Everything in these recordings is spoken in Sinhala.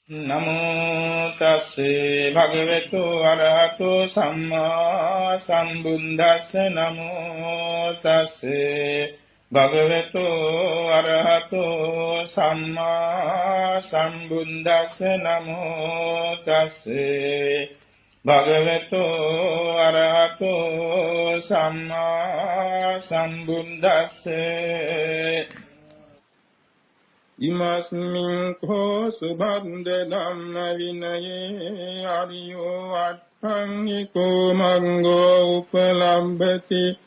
නමෝ තස්සේ භගවතු අරහතු සම්මා සම්බුද්දස්ස නමෝ තස්සේ භගවතු අරහතු සම්මා සම්බුද්දස්ස නමෝ තස්සේ භගවතු අරහතු සම්මා සම්බුද්දස්සේ ඉමස්මින් කෝ සුභන්ද ධම්ම විනයේ ආරියෝ අට්ඨංගිකෝ මංගෝ උපලම්භති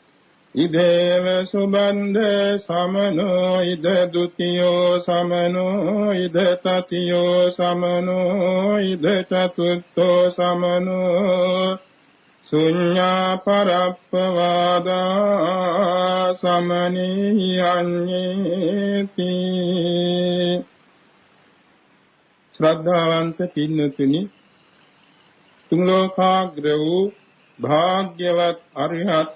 ඉදේව සුභන්ද සමනෝ ඉද ဒ ුතියෝ සමනෝ ඉද තතියෝ සමනෝ ඉද චතුත්ථෝ සමනෝ සුඤ්ඤා පරප්පවාදා සමනී අඤ්ඤේති. ශ්‍රද්ධාවන්ත පින්නතුනි, තුන් ලෝකාග්‍ර වූ භාග්‍යවත් අරිහත්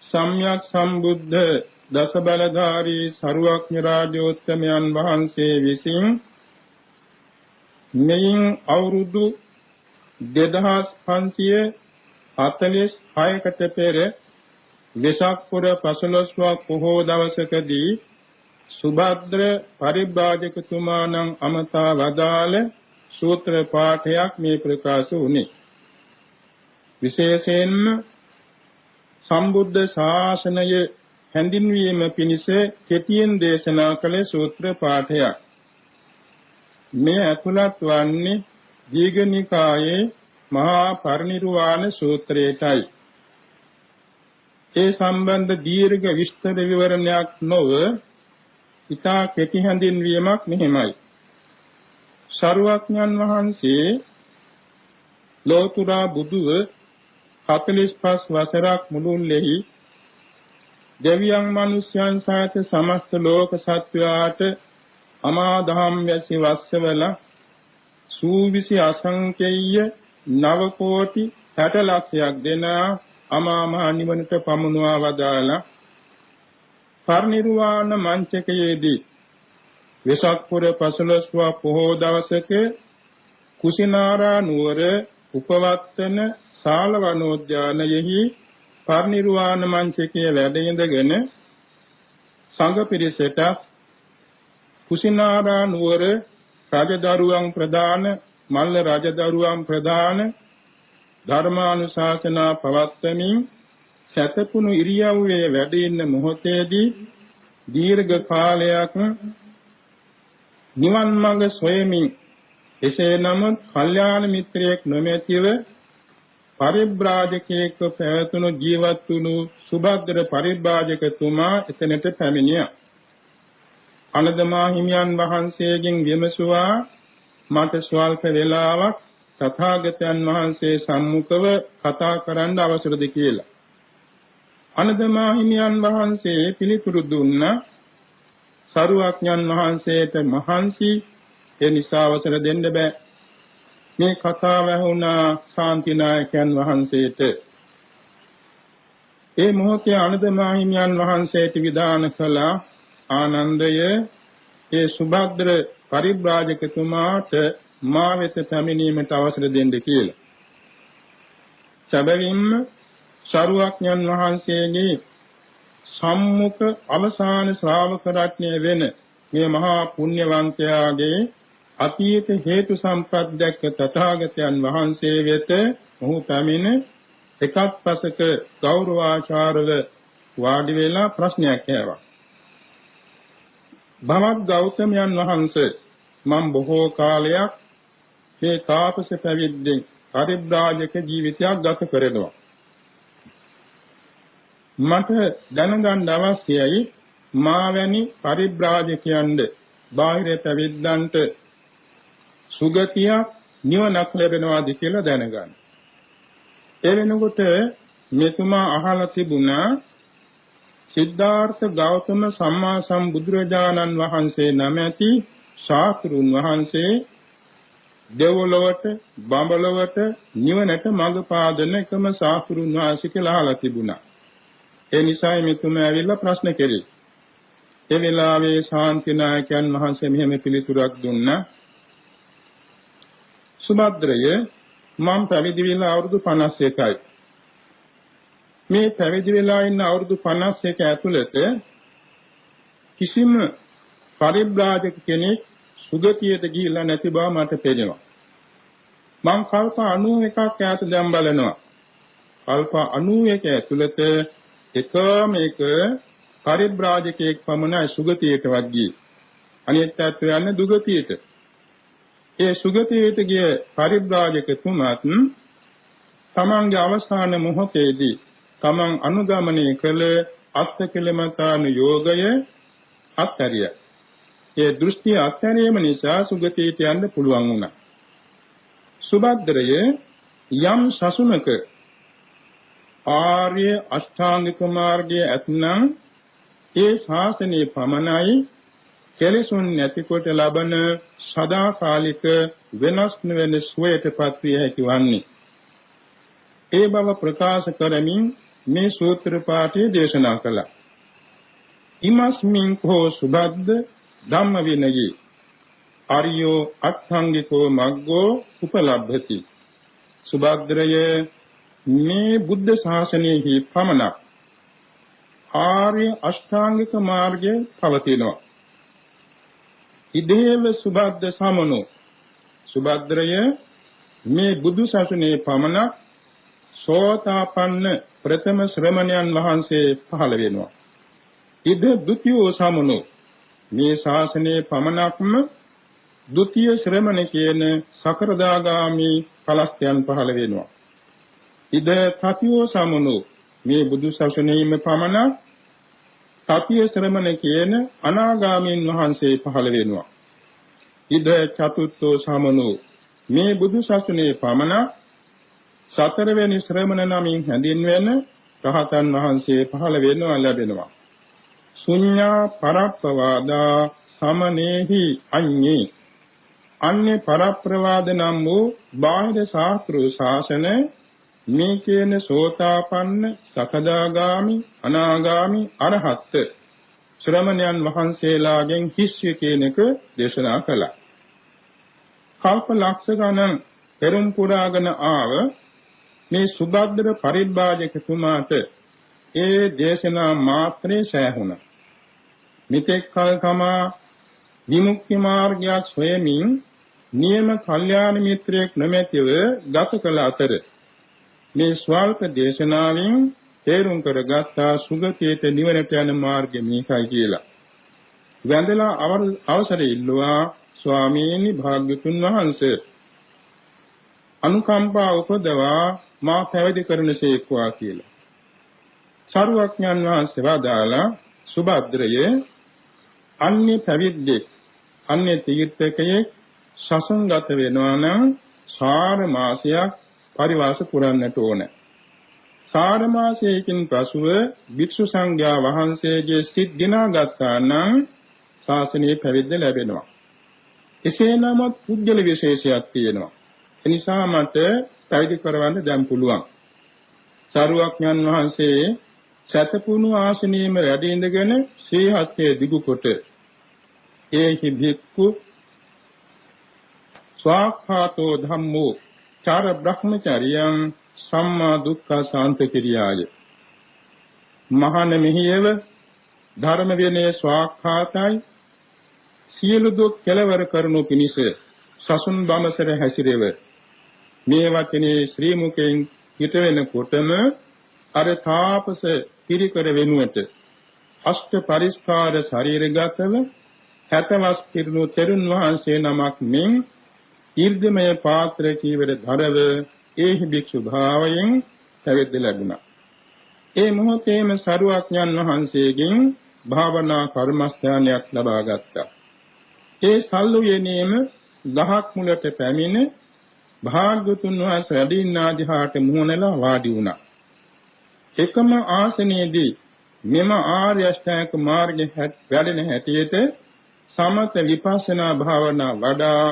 සම්්‍යක් සම්බුද්ධ දස බලධාරී සරුවක්ඥ රාජෝත්තමයන් වහන්සේ විසින් මෙයින් අවුරුදු 2546කට පෙර වෙසක් පුර 15 වක පොහෝ දවසකදී සුභද්‍ර පරිබ්‍රාජකතුමාණන් අමතා වදාළ සූත්‍ර පාඨයක් මේ ප්‍රකාශ වුණේ. විශේෂයෙන්ම සම්බුද්ධ ශාසනය හැඳින්වීම පිණිස කෙටියෙන් දේශනා කළ සූත්‍ර පාඨයක්. මේ ඇතුළත් වන්නේ දීඝනිකායේ මහා පරිනිර්වාණ සූත්‍රයටයි. ඒ සම්බන්ධ දීර්ඝ විස්තර විවරණයක් නොව ඉතා කෙටි හැඳින්වීමක් මෙහිමයි. සරුවක්ඥන් වහන්සේ ලෝතුරා බුදුව 45 වසරක් මුළුල්ලෙහි දෙවියන් මනුෂ්‍යයන් සහිත සමස්ත ලෝක සත්වයාට අමා දහම් වැසි වස්සවල සූවිසි අසංකේය 9 කෝටි 60 ලක්ෂයක් දෙන අමා මහ නිවනට පමුණවා වදාලා පරිනිර්වාණ මංචකයේදී වෙසක් පුර 15 වක පොහෝ දවසක කුසිනාරා නුවර උපවත්තන ශාලවනෝද්‍යානයෙහි පරිනිර්වාණ මංචකයේ වැඩ ඉඳගෙන සංඝ පිරිසට කුසිනාරා නුවර රජදරුවන් ප්‍රදාන මල්ල රජදරුවන් ප්‍රදාන ධර්මානුශාසනා පවත්වමින් සතපුණු ඉරියව්වේ වැඩ ඉන්න මොහොතේදී දීර්ඝ කාලයක් නිවන් මඟ සොයමින් එසේ නමුත් කල්යාණ මිත්‍රයෙක් නොමැතිව පරිබ්‍රාජකයෙක් පැවතුණු ජීවත් වුණු සුභද්‍ර පරිබ්‍රාජකතුමා එතනට පැමිණියා. අනදමා හිමියන් වහන්සේගෙන් විමසුවා මට ස්වල්ප වේලාවක් තථාගතයන් වහන්සේ සම්මුඛව කතා කරන්න අවසරද කියලා. අනදමා හිමියන් වහන්සේ පිළිතුරු දුන්නා සරුවක්ඥන් වහන්සේට මහන්සි ඒ නිසා අවසර දෙන්න බෑ. මේ කතාව වුණා ශාන්තිනායකයන් වහන්සේට. ඒ මොහොතේ අනදමා හිමියන් වහන්සේට විධාන කළා ආනන්දය ඒ සුභද්‍ර පරිබ්‍රාජකතුමාට මා වෙත පැමිණීමට අවසර දෙන්න කියලා. සැබවින්ම සරුවක්ඥන් වහන්සේගේ සම්මුඛ අවසාන ශ්‍රාවක රත්නය වෙන මේ මහා පුණ්‍යවන්තයාගේ අතීත හේතු සම්ප්‍රද්‍යක්ක තථාගතයන් වහන්සේ වෙත ඔහු පැමිණ එකත් පසක ගෞරවාචාරව වාඩි වෙලා ප්‍රශ්නයක් ඇහුවා. භවත් ගෞතමයන් වහන්සේ මම බොහෝ කාලයක් මේ තාපස පැවිද්දෙන් පරිබ්‍රාජක ජීවිතයක් ගත කරනවා. මට දැනගන්න අවශ්‍යයි මා වැනි පරිබ්‍රාජකයන්ද බාහිර පැවිද්දන්ට සුගතියක් නිවනක් ලැබෙනවාද කියලා දැනගන්න. ඒ වෙනකොට මෙතුමා අහලා තිබුණා සිද්ධාර්ථ ගෞතම සම්මා සම්බුදුරජාණන් වහන්සේ නමැති ශාස්ත්‍රුන් වහන්සේ දෙවොලවට බඹලවට නිවනට මඟ පාදන එකම ශාස්ත්‍රුන් වහන්සේ කියලා අහලා තිබුණා. ඒ නිසා මෙතුමා ඇවිල්ලා ප්‍රශ්න කෙරේ. ඒ වෙලාවේ ශාන්තිනායකයන් වහන්සේ මෙහෙම පිළිතුරක් දුන්නා. සුභද්‍රය මම පැවිදි වෙලා අවුරුදු 51යි. මේ පැවිදි වෙලා ඉන්න අවුරුදු 51 ඇතුළත කිසිම පරිබ්‍රාජක කෙනෙක් සුගතියට ගිහිල්ලා නැති බව මට පේනවා. මම කල්ප 91ක් ඈත දැන් බලනවා. කල්ප 91 ඇතුළත එකම එක පරිබ්‍රාජකයෙක් පමණයි සුගතියටවත් ගියේ. අනිත් පැත්ත යන්නේ දුගතියට. ඒ සුගතියට ගිය පරිබ්‍රාජකතුමාත් තමන්ගේ අවසාන මොහොතේදී තමන් අනුගමනය කළ අත්කලමතාන යෝගය අත්හැරිය. ඒ දෘෂ්ටි අත්හැරීම නිසා සුගතියට යන්න පුළුවන් වුණා. සුභද්‍රය යම් සසුනක ආර්ය අෂ්ටාංගික මාර්ගයේ ඇතනම් ඒ ශාසනයේ පමණයි කෙලෙසුන් නැතිකොට ලබන සදාකාලික වෙනස් නොවන සුවයටපත් විය හැකි වන්නේ. ඒ බව ප්‍රකාශ කරමින් මේ සූත්‍ර පාඨය දේශනා කළා. ඉමස්මින් කෝ සුබද්ද ධම්ම විනයේ ආර්යෝ අෂ්ටාංගිකෝ මග්ගෝ උපලබ්ධති. සුභද්‍රය මේ බුද්ධ ශාසනයෙහි පමණක් ආර්ය අෂ්ටාංගික මාර්ගය පවතිනවා. ඉදේව සුබද්ද සමනෝ සුභද්‍රය මේ බුදු ශාසනයේ පමණක් සෝතාපන්න ප්‍රථම ශ්‍රමණයන් වහන්සේ පහළ වෙනවා. ඉද ဒ ුතියෝ සමනෝ මේ ශාසනයේ පමණක්ම ဒုတိ ය ශ්‍රමණ කියන සකරදාගාමි කලස්තයන් පහළ වෙනවා. ඉද තතියෝ සමනෝ මේ බුදු ශාසනයෙම පමණක් තතිය ශ්‍රමණ කියන අනාගාමීන් වහන්සේ පහළ වෙනවා. ඉද චතුත්ථෝ සමනෝ මේ බුදු ශාසනයේ පමණක් සතරවෙනි ශ්‍රමණ නමින් හැඳින්වෙන රහතන් වහන්සේ පහළ වෙනවා ලැබෙනවා. ශුඤ්ඤා පරප්පවාදා සමනේහි අඤ්ඤේ අන්‍ය පරප්‍රවාද නම් වූ බාහිර ශාස්ත්‍ර ශාසන මේ කියන සෝතාපන්න සකදාගාමි අනාගාමි අරහත් ශ්‍රමණයන් වහන්සේලාගෙන් හිස්ය කියන එක දේශනා කළා. කල්ප ලක්ෂ ගණන් පෙරම් පුරාගෙන ආව මේ සුභද්‍ර පරිබ්‍රාජකතුමාට ඒ දේශනා මාත්‍රේ සෑහුණා. මෙතෙක් කල තමා විමුක්ති මාර්ගයක් සොයමින් නියම කල්යාණ මිත්‍රයෙක් නොමැතිව ගත කළ අතර මේ ස්වල්ප දේශනාවෙන් තේරුම් කරගත්තා සුගතියට නිවනට යන මාර්ගය මේකයි කියලා. වැඳලා අවසර ඉල්ලුවා ස්වාමීනි භාග්‍යතුන් වහන්සේ අනුකම්පා උපදවා මා පැවිදි කරනසේක්වා කියලා. සරුවඥන් වහන්සේ වදාලා සුභද්‍රයේ අන්‍ය පැවිද්දෙක් අන්‍ය තීර්ථකයේ සසංගත වෙනවා නම් සාර මාසයක් පරිවාස පුරන්නට ඕන. සාර මාසයකින් පසුව භික්ෂු සංඝයා වහන්සේගේ සිත් දිනා ගත්තා නම් ශාසනයේ පැවිද්ද ලැබෙනවා. එසේ නමුත් පුද්ගල විශේෂයක් තියෙනවා. එනිසා මට පැවිදි කරවන්න දැන් පුළුවන්. සරුවඥන් වහන්සේ සතපුණු ආසනයේම වැඩ ඉඳගෙන ශ්‍රී හස්තයේ දිගු කොට ඒහි භික්ඛු ස්වාඛාතෝ ධම්මෝ චාර බ්‍රහ්මචර්යං සම්මා දුක්ඛ සාන්ත කිරියාය. මහාන මෙහියව ධර්ම විනය ස්වාඛාතයි සියලු දුක් කෙලවර කරනු පිණිස සසුන් බමසර හැසිරෙව. මේ වචනේ ශ්‍රී මුඛයෙන් හිත වෙනකොටම අර තාපස පිරිකර වෙනුවට අෂ්ට පරිස්කාර ශරීරගතව 60 වස් පිරුණු තෙරුන් වහන්සේ නමක් මෙන් ඊර්ධමය පාත්‍ර කීවර ධරව ඒහි භික්ෂු භාවයෙන් පැවිද්ද ලැබුණා. ඒ මොහොතේම සරුවඥන් වහන්සේගෙන් භාවනා කර්මස්ථානයක් ලබා ගත්තා. ඒ සල්ලුයේනේම ගහක් මුලට පැමිණ භාග්‍යතුන් වහන්සේ වැඩින්නාදිහාට මුහුණලා වාඩි වුණා. එකම ආසනයේදී මෙම ආර්ය අෂ්ටාංගික මාර්ගයේ වැඩෙන හැටියට සමත විපස්සනා භාවනා වඩා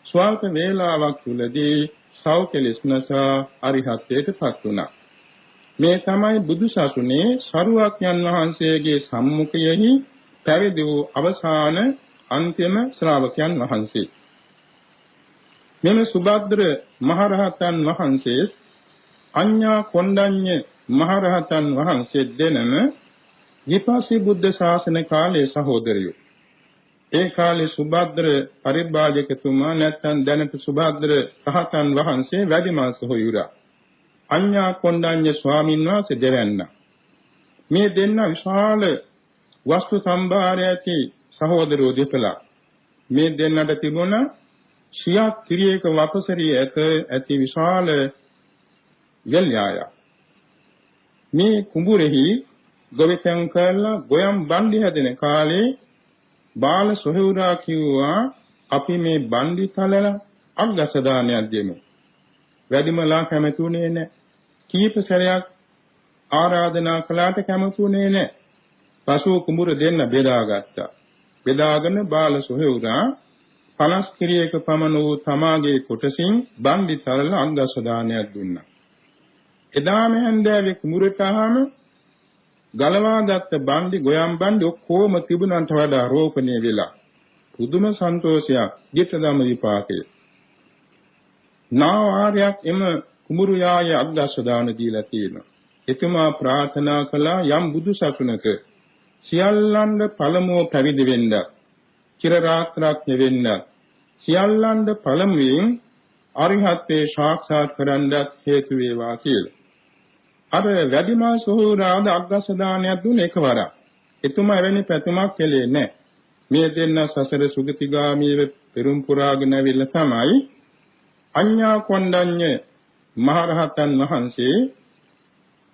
ස්වල්ප වේලාවක් තුලදී සෞඛලස්නසා අරිහත්ත්වයටපත් වුණා. මේ තමයි බුදු සසුනේ සරුවඥන් වහන්සේගේ සම්මුඛයෙහි පැවිදි වූ අවසාන අන්තිම ශ්‍රාවකයන් වහන්සේ. මෙම සුභද්‍ර මහරහතන් වහන්සේ අඤ්ඤා කොණ්ඩඤ්ඤ මහරහතන් වහන්සේ දෙනම විපස්සී බුද්ධ ශාසන කාලයේ සහෝදරයෝ. ඒ කාලේ සුභද්‍ර පරිබ්‍රාජකතුමා නැත්නම් දැනට සුභද්‍ර රහතන් වහන්සේ වැඩිමල් සොහොයුරා. අඤ්ඤා කොණ්ඩඤ්ඤ ස්වාමීන් වහන්සේ දෙවැන්නා. මේ දෙන්න විශාල වස්තු සම්භාරය ඇති සහෝදරයෝ දෙපළක්. මේ දෙන්නට තිබුණ 130ක වපසරිය ඇති විශාල යල්යාය. මේ කුඹුරෙහි ගොවිතැන් කරලා ගොයම් බණ්ඩි හැදෙන කාලේ බාල සොහොයුරා කිව්වා අපි මේ බණ්ඩි තලලා අග්ගස දානයක් දෙමු. වැඩිමලා කැමතුනේ නැහැ. කීප සැරයක් ආරාධනා කළාට කැමතුනේ නැහැ. පසු කුඹුර දෙන්න බෙදාගත්තා. බෙදාගෙන බාල සොහොයුරා 50 කිරියක පමණ වූ තමාගේ කොටසින් බණ්ඩි තලලා අග්ගස දානයක් දුන්නා. එදාම හැන්දෑවේ කුඹුරට ආවම ගලවාගත්ත බණ්ඩි ගොයම් බණ්ඩි ඔක්කොම තිබුණන්ට වඩා රෝපණය වෙලා පුදුම සන්තෝෂයක් ධිටදම විපාකයේ නාවාරයක් එම කුඹුරු යායේ අග්ගස්ස දාන දීලා තියෙනවා. එතුමා ප්‍රාර්ථනා කළා යම් බුදු සසුනක සියල්ලන්ද පළමුව පැවිදි වෙන්න චිර රාත්‍රාඥ වෙන්න සියල්ලන්ද පළමුවෙන් අරිහත්ත්වේ සාක්ෂාත් කරගන්නත් හේතු වේවා කියලා. අර වැඩිමල් සොහොයුරාද අග්ගස්ස දානයක් දුන්න එකවරක්. එතුමා එවැනි පැතුමක් කෙලේ නැහැ. මේ දෙන්න සසර සුගතිගාමීව පෙරම් පුරාගෙන ඇවිල්ලා තමයි අඤ්ඤා කොණ්ඩඤ්ඤ මහරහතන් වහන්සේ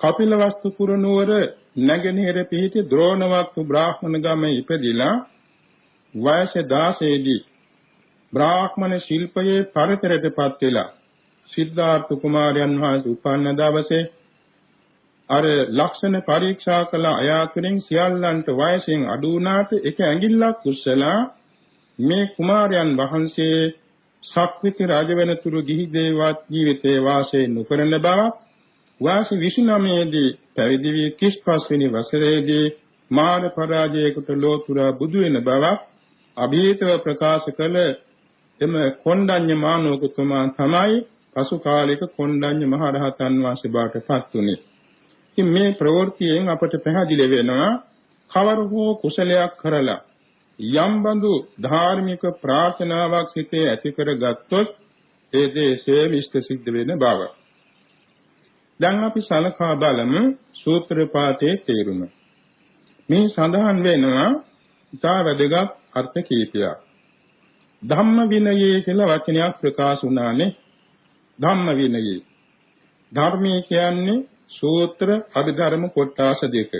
කපිලවස්තුපුර නුවර නැගෙනහිර පිහිටි ද්‍රෝණවත්තු බ්‍රාහ්මණ ගමේ ඉපදිලා වයස 16 දී බ්‍රාහ්මණ ශිල්පයේ පරිතරයටපත් වෙලා සිද්ධාර්ථ කුමාරයන් වහන්සේ උපන්න දවසේ අර ලක්ෂණ පරීක්ෂා කළ අයාතුරින් සියල්ලන්ට වයසෙන් අඩු වුණාට එක ඇඟිල්ලක් උස්සලා මේ කුමාරයන් වහන්සේ ශක්විති රජ වෙනතුරු ගිහි දේවත් ජීවිතේ වාසය නොකරන බව වාස 29 දී පැවිදි වී 35 වෙනි වසරේදී මාන පරාජයකට ලෝතුරා බුදු වෙන බව අභීතව ප්‍රකාශ කළ එම කොණ්ඩඤ්ඤ මානවකතුමා තමයි පසු කාලික කොණ්ඩඤ්ඤ මහරහතන් වහන්සේ බවට පත් වුණේ. ඉතින් මේ ප්‍රවෘත්තියෙන් අපට පැහැදිලි වෙනවා කවර හෝ කුසලයක් කරලා යම් බඳු ධාර්මික ප්‍රාර්ථනාවක් සිටේ ඇති කරගත්තොත් ඒ දේශේ විශ්ත සිද්ධ වෙන බව. දැන් අපි සලකා බලමු සූත්‍ර පාඨයේ තේරුම. මේ සඳහන් වෙනවා ඉතා වැදගත් අර්ථ කීපයක්. ධම්ම විනයේ කියලා වචනයක් ප්‍රකාශ වුණානේ. ධම්ම විනයේ. ධර්මයේ කියන්නේ සූත්‍ර අභිධර්ම කොටස් දෙක.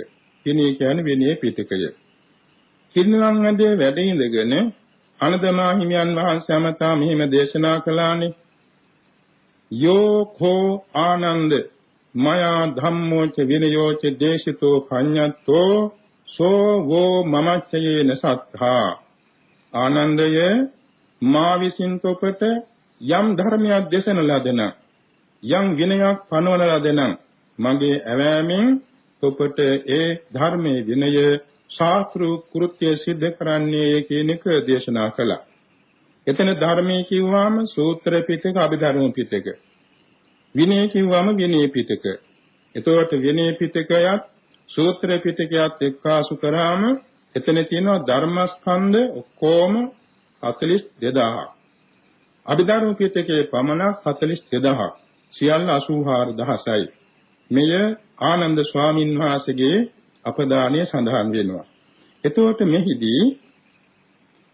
විනය කියන්නේ විනය පිටකය. කින්නංගදේ වැඩ ඉඳගෙන අනදමා හිමියන් වහන්සේ අමතා මෙහිම දේශනා කළානේ. යෝ කෝ ආනන්ද මයා ධම්මෝච විනයෝච දේශිතෝ පඤ්ඤත්තෝ සෝ වෝ මමච්චයේන සත්තා. ආනන්දය මා විසින් තොපට යම් ධර්මයක් දේශන ලදන යම් විනයක් පනවන ලදන මගේ ඇවෑමෙන් තොපට ඒ ධර්මයේ විනය ශාස්ත්‍ර කෘත්‍ය සිද්ධ කරන්නේ කියන එක දේශනා කළා. එතන ධර්මයේ කිව්වම සූත්‍ර පිටක අභිධර්ම පිටක. විනය කිව්වම විනය පිටක. එතකොට විනය පිටකයත් සූත්‍ර පිටකයත් එක්කාසු කරාම එතන තියෙනවා ධර්මස්කන්ධ ඔක්කොම 42000ක්. අභිධර්ම පිටකයේ පමණක් 42000ක්. සියල්ල 84000යි. මෙය ආනන්ද ස්වාමීන් වහන්සේගේ අපදානයේ සඳහන් වෙනවා. එතකොට මෙහිදී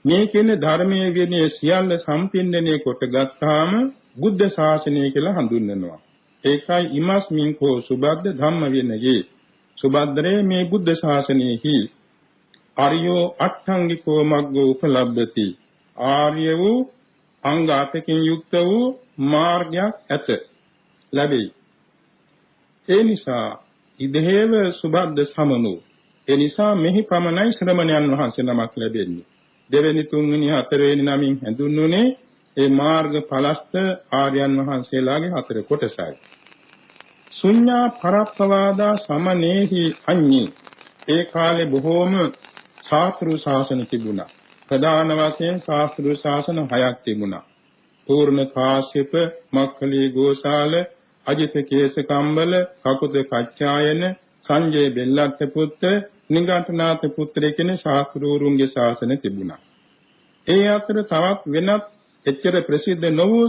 මේ කියන ධර්මයේ විනය සියල්ල සම්පින්දනය කොට ගත්තාම බුද්ධ ශාසනය කියලා හඳුන්වනවා. ඒකයි ඉමස්මින් කෝ සුබද්ද ධම්ම විනයේ. සුබද්දරේ මේ බුද්ධ ශාසනයෙහි ආර්යෝ අට්ඨංගිකෝ මග්ගෝ උපලබ්ධති. ආර්ය වූ අංග 8කින් යුක්ත වූ මාර්ගයක් ඇත ලැබෙයි. ඒ නිසා ඉදහේව සුබද්ද සමනු. ඒ නිසා මෙහි පමණයි ශ්‍රමණයන් වහන්සේ නමක් ලැබෙන්නේ. දෙවෙනි තුන්වෙනි හතරවෙනි නමින් හඳුන්වන්නේ ඒ මාර්ග ඵලස්ත ආර්යයන් වහන්සේලාගේ හතර කොටසයි. ශුඤ්ඤා පරප්පවාදා සමනේහි අඤ්ඤේ. ඒ කාලේ බොහෝම ශාස්ත්‍රීය ශාසන තිබුණා. ප්‍රධාන වශයෙන් ශාස්ත්‍රීය ශාසන 6ක් තිබුණා. පූර්ණ කාශ්‍යප, මක්ඛලී ගෝසාල, අජිත කේස කම්බල, කකුද කච්චායන, සංජය බෙල්ලත් පුත්‍ර, නිගණ්ඨනාථ පුත්‍ර කියන ශාස්ත්‍රූරුන්ගේ ශාසන තිබුණා. ඒ අතර තවත් වෙනත් එච්චර ප්‍රසිද්ධ නොවූ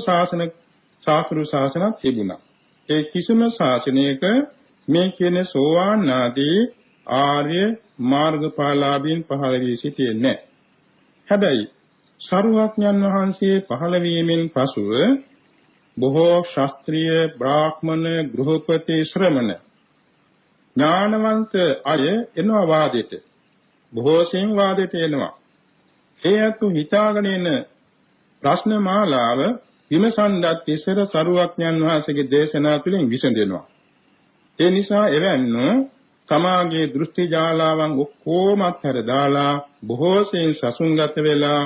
ශාස්ත්‍රු ශාසනක් තිබුණා. ඒ කිසිම ශාසනයක මේ කියන සෝවාන් ආදී ආර්ය මාර්ගඵලාභීන් පහළ වී සිටියේ නැහැ. හැබැයි සරුවඥන් වහන්සේ පහළ වීමෙන් පසුව බොහෝ ශාස්ත්‍රීය බ්‍රාහ්මණ ගෘහපති ශ්‍රමණ ඥානවන්ත අය එනවා වාදයට. බොහෝ සෙයින් වාදයට එනවා. ඒ අතු හිතාගෙන එන ප්‍රශ්න මාලාව විමසන්නත් ඉස්සර සරුවඥන් වහන්සේගේ දේශනා තුළින් විසඳෙනවා. ඒ නිසා එවැන්නෝ සමාගයේ දෘෂ්ටි ජාලාවන් ඔක්කොමත් හැර දාලා බොහෝ සෙයින් සසුන්ගත වෙලා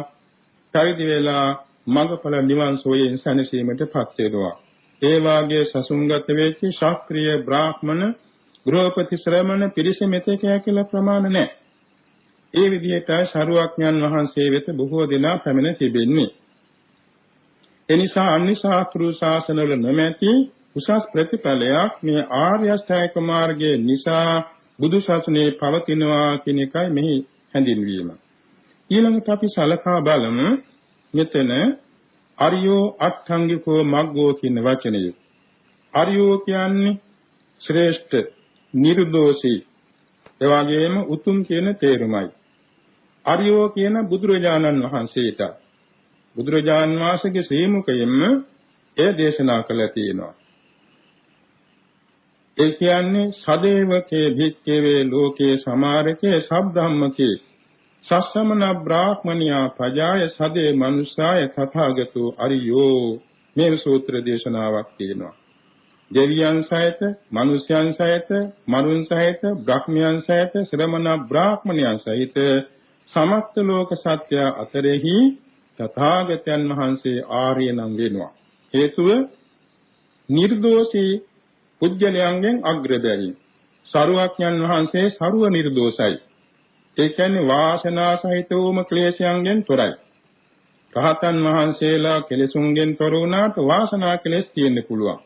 පරිදි වෙලා මඟඵල නිවන් සෝයෙන් සැනසීමටපත් වෙනවා. ඒ වාගේ සසුන්ගත වෙච්ච ශාස්ත්‍රීය බ්‍රාහ්මණ ගෘහපති ශ්‍රමණ පිරිස මෙතෙක් කියලා ප්‍රමාණ නැහැ. ඒ විදිහට සරුවඥන් වහන්සේ වෙත බොහෝ දෙනා පැමිණ තිබෙන්නේ. එනිසා අන්‍ය ශාස්ත්‍රීය ශාසනවල නොමැති උසස් ප්‍රතිඵලයක් මේ ආර්ය අෂ්ටාංගික මාර්ගයේ නිසා බුදු ශාසනයේ පවතිනවා කියන එකයි මෙහි හැඳින්වීම. ඊළඟට අපි සලකා බලමු මෙතන අරියෝ අට්ඨංගිකෝ මග්ගෝ කියන වචනය. අරියෝ කියන්නේ ශ්‍රේෂ්ඨ, නිර්දෝෂී, එවාගෙම උතුම් කියන තේරුමයි. අරියෝ කියන බුදුරජාණන් වහන්සේට බුදුරජාණන් වහන්සේගේ ශ්‍රී මුඛයෙන්ම එය දේශනා කළා තියෙනවා. ඒ කියන්නේ සදේවකේ භික්ඛවේ ලෝකේ සමාරකේ සබ්ධම්මකේ සස්සමන බ්‍රාහ්මණියා පජාය සදේ මනුස්සාය තථාගතෝ අරියෝ මේ සූත්‍ර දේශනාවක් තියෙනවා. දෙවියන් සහිත, මනුෂ්‍යයන් සහිත, මරුන් සහිත, බ්‍රහ්මයන් සහිත, ශ්‍රමණ බ්‍රාහ්මණයන් සහිත සමස්ත ලෝක සත්‍ය අතරෙහි තථාගතයන් වහන්සේ ආර්ය නම් වෙනවා. හේතුව නිර්දෝෂී පුජ්‍යලයන්ගෙන් අග්‍රදැයි. සරුවඥන් වහන්සේ සරුව නිර්දෝෂයි. ඒ කියන්නේ වාසනා සහිතවම ක්ලේශයන්ගෙන් තොරයි. රහතන් වහන්සේලා කෙලෙසුන්ගෙන් තොර වුණාට වාසනා කෙලෙස් තියෙන්න පුළුවන්.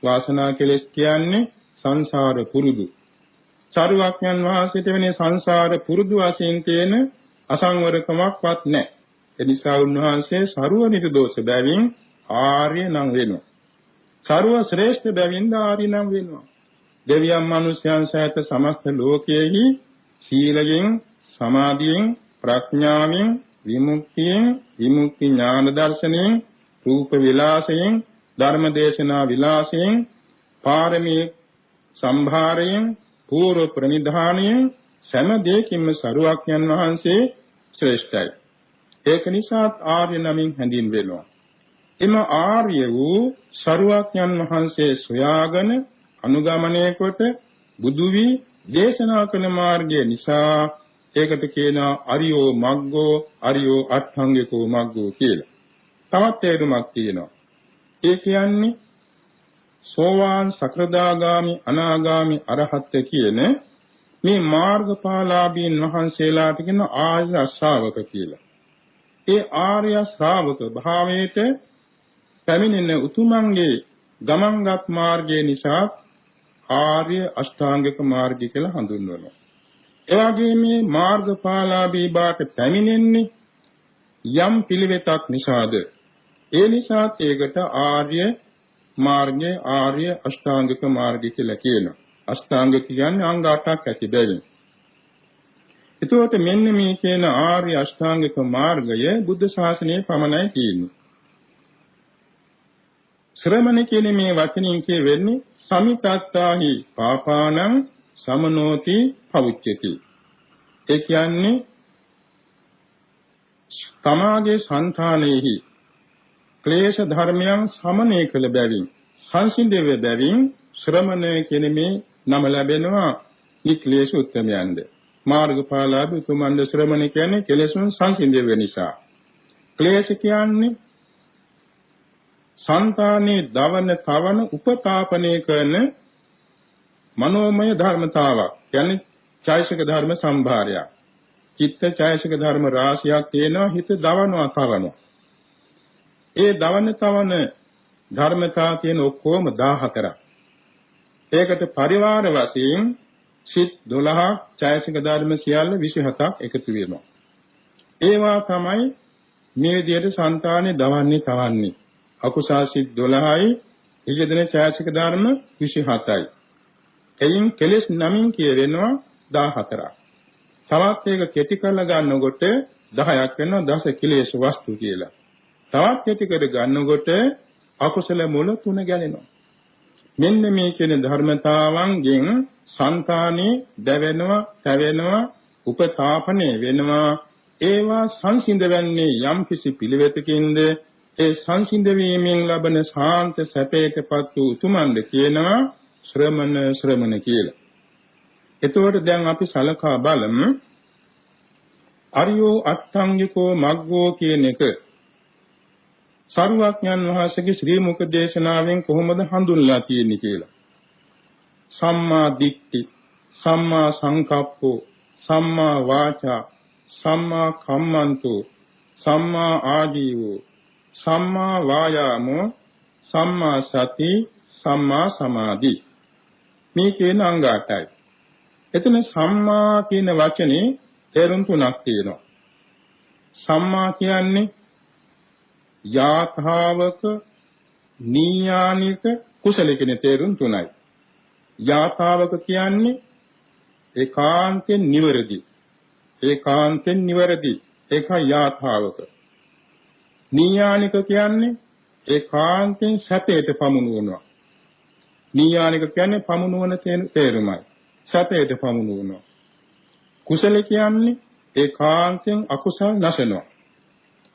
වාසනා කෙලෙස් කියන්නේ සංසාර පුරුදු. සරුවඥන් වහන්සේට වෙන්නේ සංසාර පුරුදු වශයෙන් තියෙන අසංවරකමක්වත් නැහැ. ඒ නිසා උන්වහන්සේ සරුව නිර්දෝෂ බැවින් ආර්ය නම් වෙනවා. සරුව ශ්‍රේෂ්ඨ බැවින් ආර්ය නම් වෙනවා. දෙවියන් මනුෂ්‍යයන් සහිත සමස්ත ලෝකයේහි සීලයෙන්, සමාධියෙන්, ප්‍රඥාවෙන්, විමුක්තියෙන්, විමුක්ති ඥාන දර්ශනයෙන්, රූප විලාසයෙන්, ධර්ම දේශනා විලාසයෙන්, පාරමී සම්භාරයෙන්, පූර්ව ප්‍රනිධානයෙන් සෑම දෙයකින්ම සරුවඥන් වහන්සේ ශ්‍රේෂ්ඨයි. ඒක නිසා ආර්ය නමින් හැඳින්වෙනවා. එම ආර්ය වූ සරුවඥන් වහන්සේ සොයාගෙන අනුගමනය කොට බුදු වී දේශනා කළ මාර්ගය නිසා ඒකට කියනවා අරියෝ මග්ගෝ, අරියෝ අට්ඨංගිකෝ මග්ගෝ කියලා. තවත් තේරුමක් තියෙනවා. ඒ කියන්නේ සෝවාන්, සකෘදාගාමි, අනාගාමි, අරහත් කියන මේ මාර්ගඵලාභීන් වහන්සේලාට කියන ආර්ය ශ්‍රාවක කියලා. ඒ ආර්ය ශ්‍රාවක භාවයට පැමිණෙන උතුමන්ගේ ගමන්ගත් මාර්ගය නිසා ආර්ය අෂ්ටාංගික මාර්ගය කියලා හඳුන්වනවා. ඒ වගේම මේ මාර්ගඵලාභී බාට පැමිණෙන්නේ යම් පිළිවෙතක් නිසාද. ඒ නිසා ඒකට ආර්ය මාර්ගයේ ආර්ය අෂ්ටාංගික මාර්ගය කියලා කියනවා. අෂ්ටාංග කියන්නේ අංග 8ක් ඇති බැවින්. එතකොට මෙන්න මේ කියන ආර්ය අෂ්ටාංගික මාර්ගය බුද්ධ ශාසනයේ පමණයි තියෙන්නේ. ශ්‍රමණ කියන මේ වචنين කියවෙන්නේ සමිතත්තාහි පාපානං සමනෝති පවුච්චති. ඒ කියන්නේ තමාගේ సంతානෙහි ක්ලේශ ධර්මයන් සමනය කළ බැවින්, සංසිඳෙව බැවින් ශ්‍රමණ කියන මේ නම ලැබෙනවා. මේ ක්ලේශ උත්තමයන්ද මාර්ගඵලාභී උතුමන්ද ශ්‍රමණ කියන්නේ කෙලෙසුන් සංසිඳෙව නිසා. ක්ලේශ කියන්නේ సంతානේ දවන කවන උපතාපනය කරන මනෝමය ධර්මතාවක්. කියන්නේ චෛතසික ධර්ම සම්භාරයක්. චිත්ත චෛතසික ධර්ම රාශියක් තියෙනවා. හිත දවනවා කවනවා. ඒ දවන තවන ධර්මතා තියෙන ඔක්කොම 14ක්. ඒකට පරිවාර වශයෙන් සිත් 12ක් ඡායසික ධර්ම සියල්ල 27ක් එකතු වෙනවා. ඒවා තමයි මේ විදිහට సంతානේ දවන්නේ තවන්නේ. අකුසල් සිත් 12යි ඊයදෙන ඡායසික ධර්ම 27යි. එයින් කෙලෙස් 9න් කියවෙනවා 14ක්. තවත් ඒක කෙටි කරලා ගන්නකොට 10ක් වෙනවා දස කිලේශ වස්තු කියලා. තවත් කෙටි කර ගන්නකොට අකුසල මුල 3 ගැලෙනවා. මෙන්න මේ කියන ධර්මතාවන්ගෙන් సంతානේ දැවෙනවා, තැවෙනවා, උපතාපනේ වෙනවා. ඒවා සංසිඳ වෙන්නේ යම් කිසි පිළිවෙතකින්ද ඒ සංසිඳ වීමෙන් ලබන ශාන්ත සැපයටපත් වූ උතුමන්ද කියනවා ශ්‍රමණ කියලා. එතකොට දැන් අපි සලකා බලමු අරියෝ අට්ඨංගිකෝ මග්ගෝ කියන එක සරුවඥන් වහන්සේගේ ශ්‍රී මුඛ දේශනාවෙන් කොහොමද හඳුන්වලා තියෙන්නේ කියලා. සම්මා දිට්ඨි, සම්මා සංකප්පෝ, සම්මා වාචා, සම්මා කම්මන්තෝ, සම්මා ආජීවෝ, සම්මා වායාමෝ, සම්මා සති, සම්මා සමාධි. මේ කියන අංග 8යි. එතන සම්මා කියන වචනේ තේරුම් තුනක් තියෙනවා. සම්මා කියන්නේ යාථාවක නීයානික කුසල කියන තේරුම් තුනයි. යාථාවක කියන්නේ ඒකාන්තයෙන් නිවැරදි. ඒකාන්තයෙන් නිවැරදි. ඒකයි යාථාවක. නීයානික කියන්නේ ඒකාන්තයෙන් සැපයට පමුණුවනවා. නීයානික කියන්නේ පමුණුවන තේරුමයි. සැපයට පමුණුවනවා. කුසල කියන්නේ ඒකාන්තයෙන් අකුසල් නැසනවා.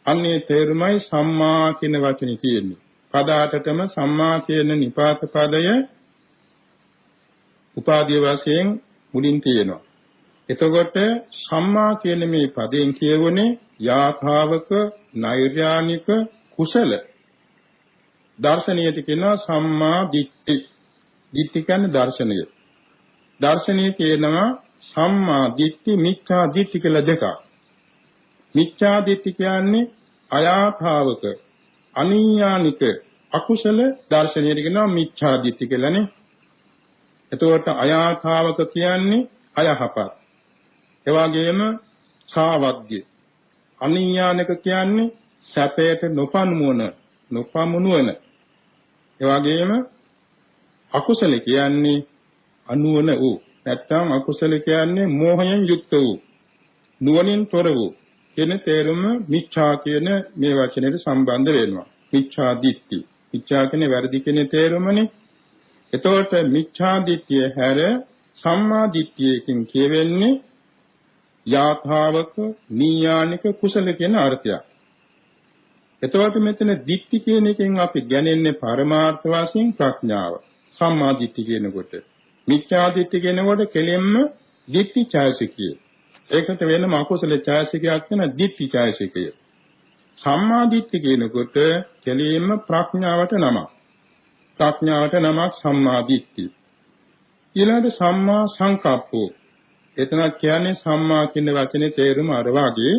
අන්නේ තේරුමයි සම්මා කියන වචනේ තියෙන්නේ. පද 8ටම සම්මා කියන නිපාත පදය උපාදී වශයෙන් මුලින් තියෙනවා. එතකොට සම්මා කියන මේ පදයෙන් කියවනේ යාථාවක නෛර්යානික කුසල දර්ශනීයට කියනවා සම්මා දිට්ඨි. දිට්ඨි කියන්නේ දර්ශනීය. දර්ශනීය කියනවා සම්මා දිට්ඨි මිච්ඡා දිට්ඨි කියලා දෙකක්. මිච්ඡා දිට්ඨි කියන්නේ අයාථාවක අනීයානික අකුසල දර්ශනීයට කියනවා මිච්ඡා දිට්ඨි කියලානේ. එතකොට අයාථාවක කියන්නේ අයහපත්. ඒ වගේම සාවද්‍ය අනීයානික කියන්නේ සැපයට නොපමුණුවන. ඒ වගේම අකුසල කියන්නේ අනුවන වූ. නැත්නම් අකුසල කියන්නේ මෝහයෙන් යුක්ත වූ. නුවණින් තොර වූ. කියන තේරුම මිච්ඡා කියන මේ වචනයට සම්බන්ධ වෙනවා. මිච්ඡා දිට්ඨි. මිච්ඡා කියන්නේ වැරදි කියන තේරුමනේ. එතකොට මිච්ඡා දිට්ඨිය හැර සම්මා දිට්ඨියකින් කියවෙන්නේ යාථාවක නීයානික කුසල කියන අර්ථයක්. එතකොට මෙතන දිට්ඨි කියන එකෙන් අපි ගන්නේ පරමාර්ථ වශයෙන් ප්‍රඥාව. සම්මා දිට්ඨි කියනකොට මිච්ඡා දිට්ඨි කියනකොට කෙලෙම්ම දිට්ඨි ඡායසිකය. ඒකට වෙනම අකුසල ඡායසිකයක් වෙන දිට්ඨි ඡායසිකය. සම්මා දිට්ඨි කියනකොට කෙලෙම්ම ප්‍රඥාවට නමක්. ප්‍රඥාවට නමක් සම්මා දිට්ඨි. ඊළඟට සම්මා සංකප්පෝ. එතන කියන්නේ සම්මා කියන වචනේ තේරුම අර වාගේ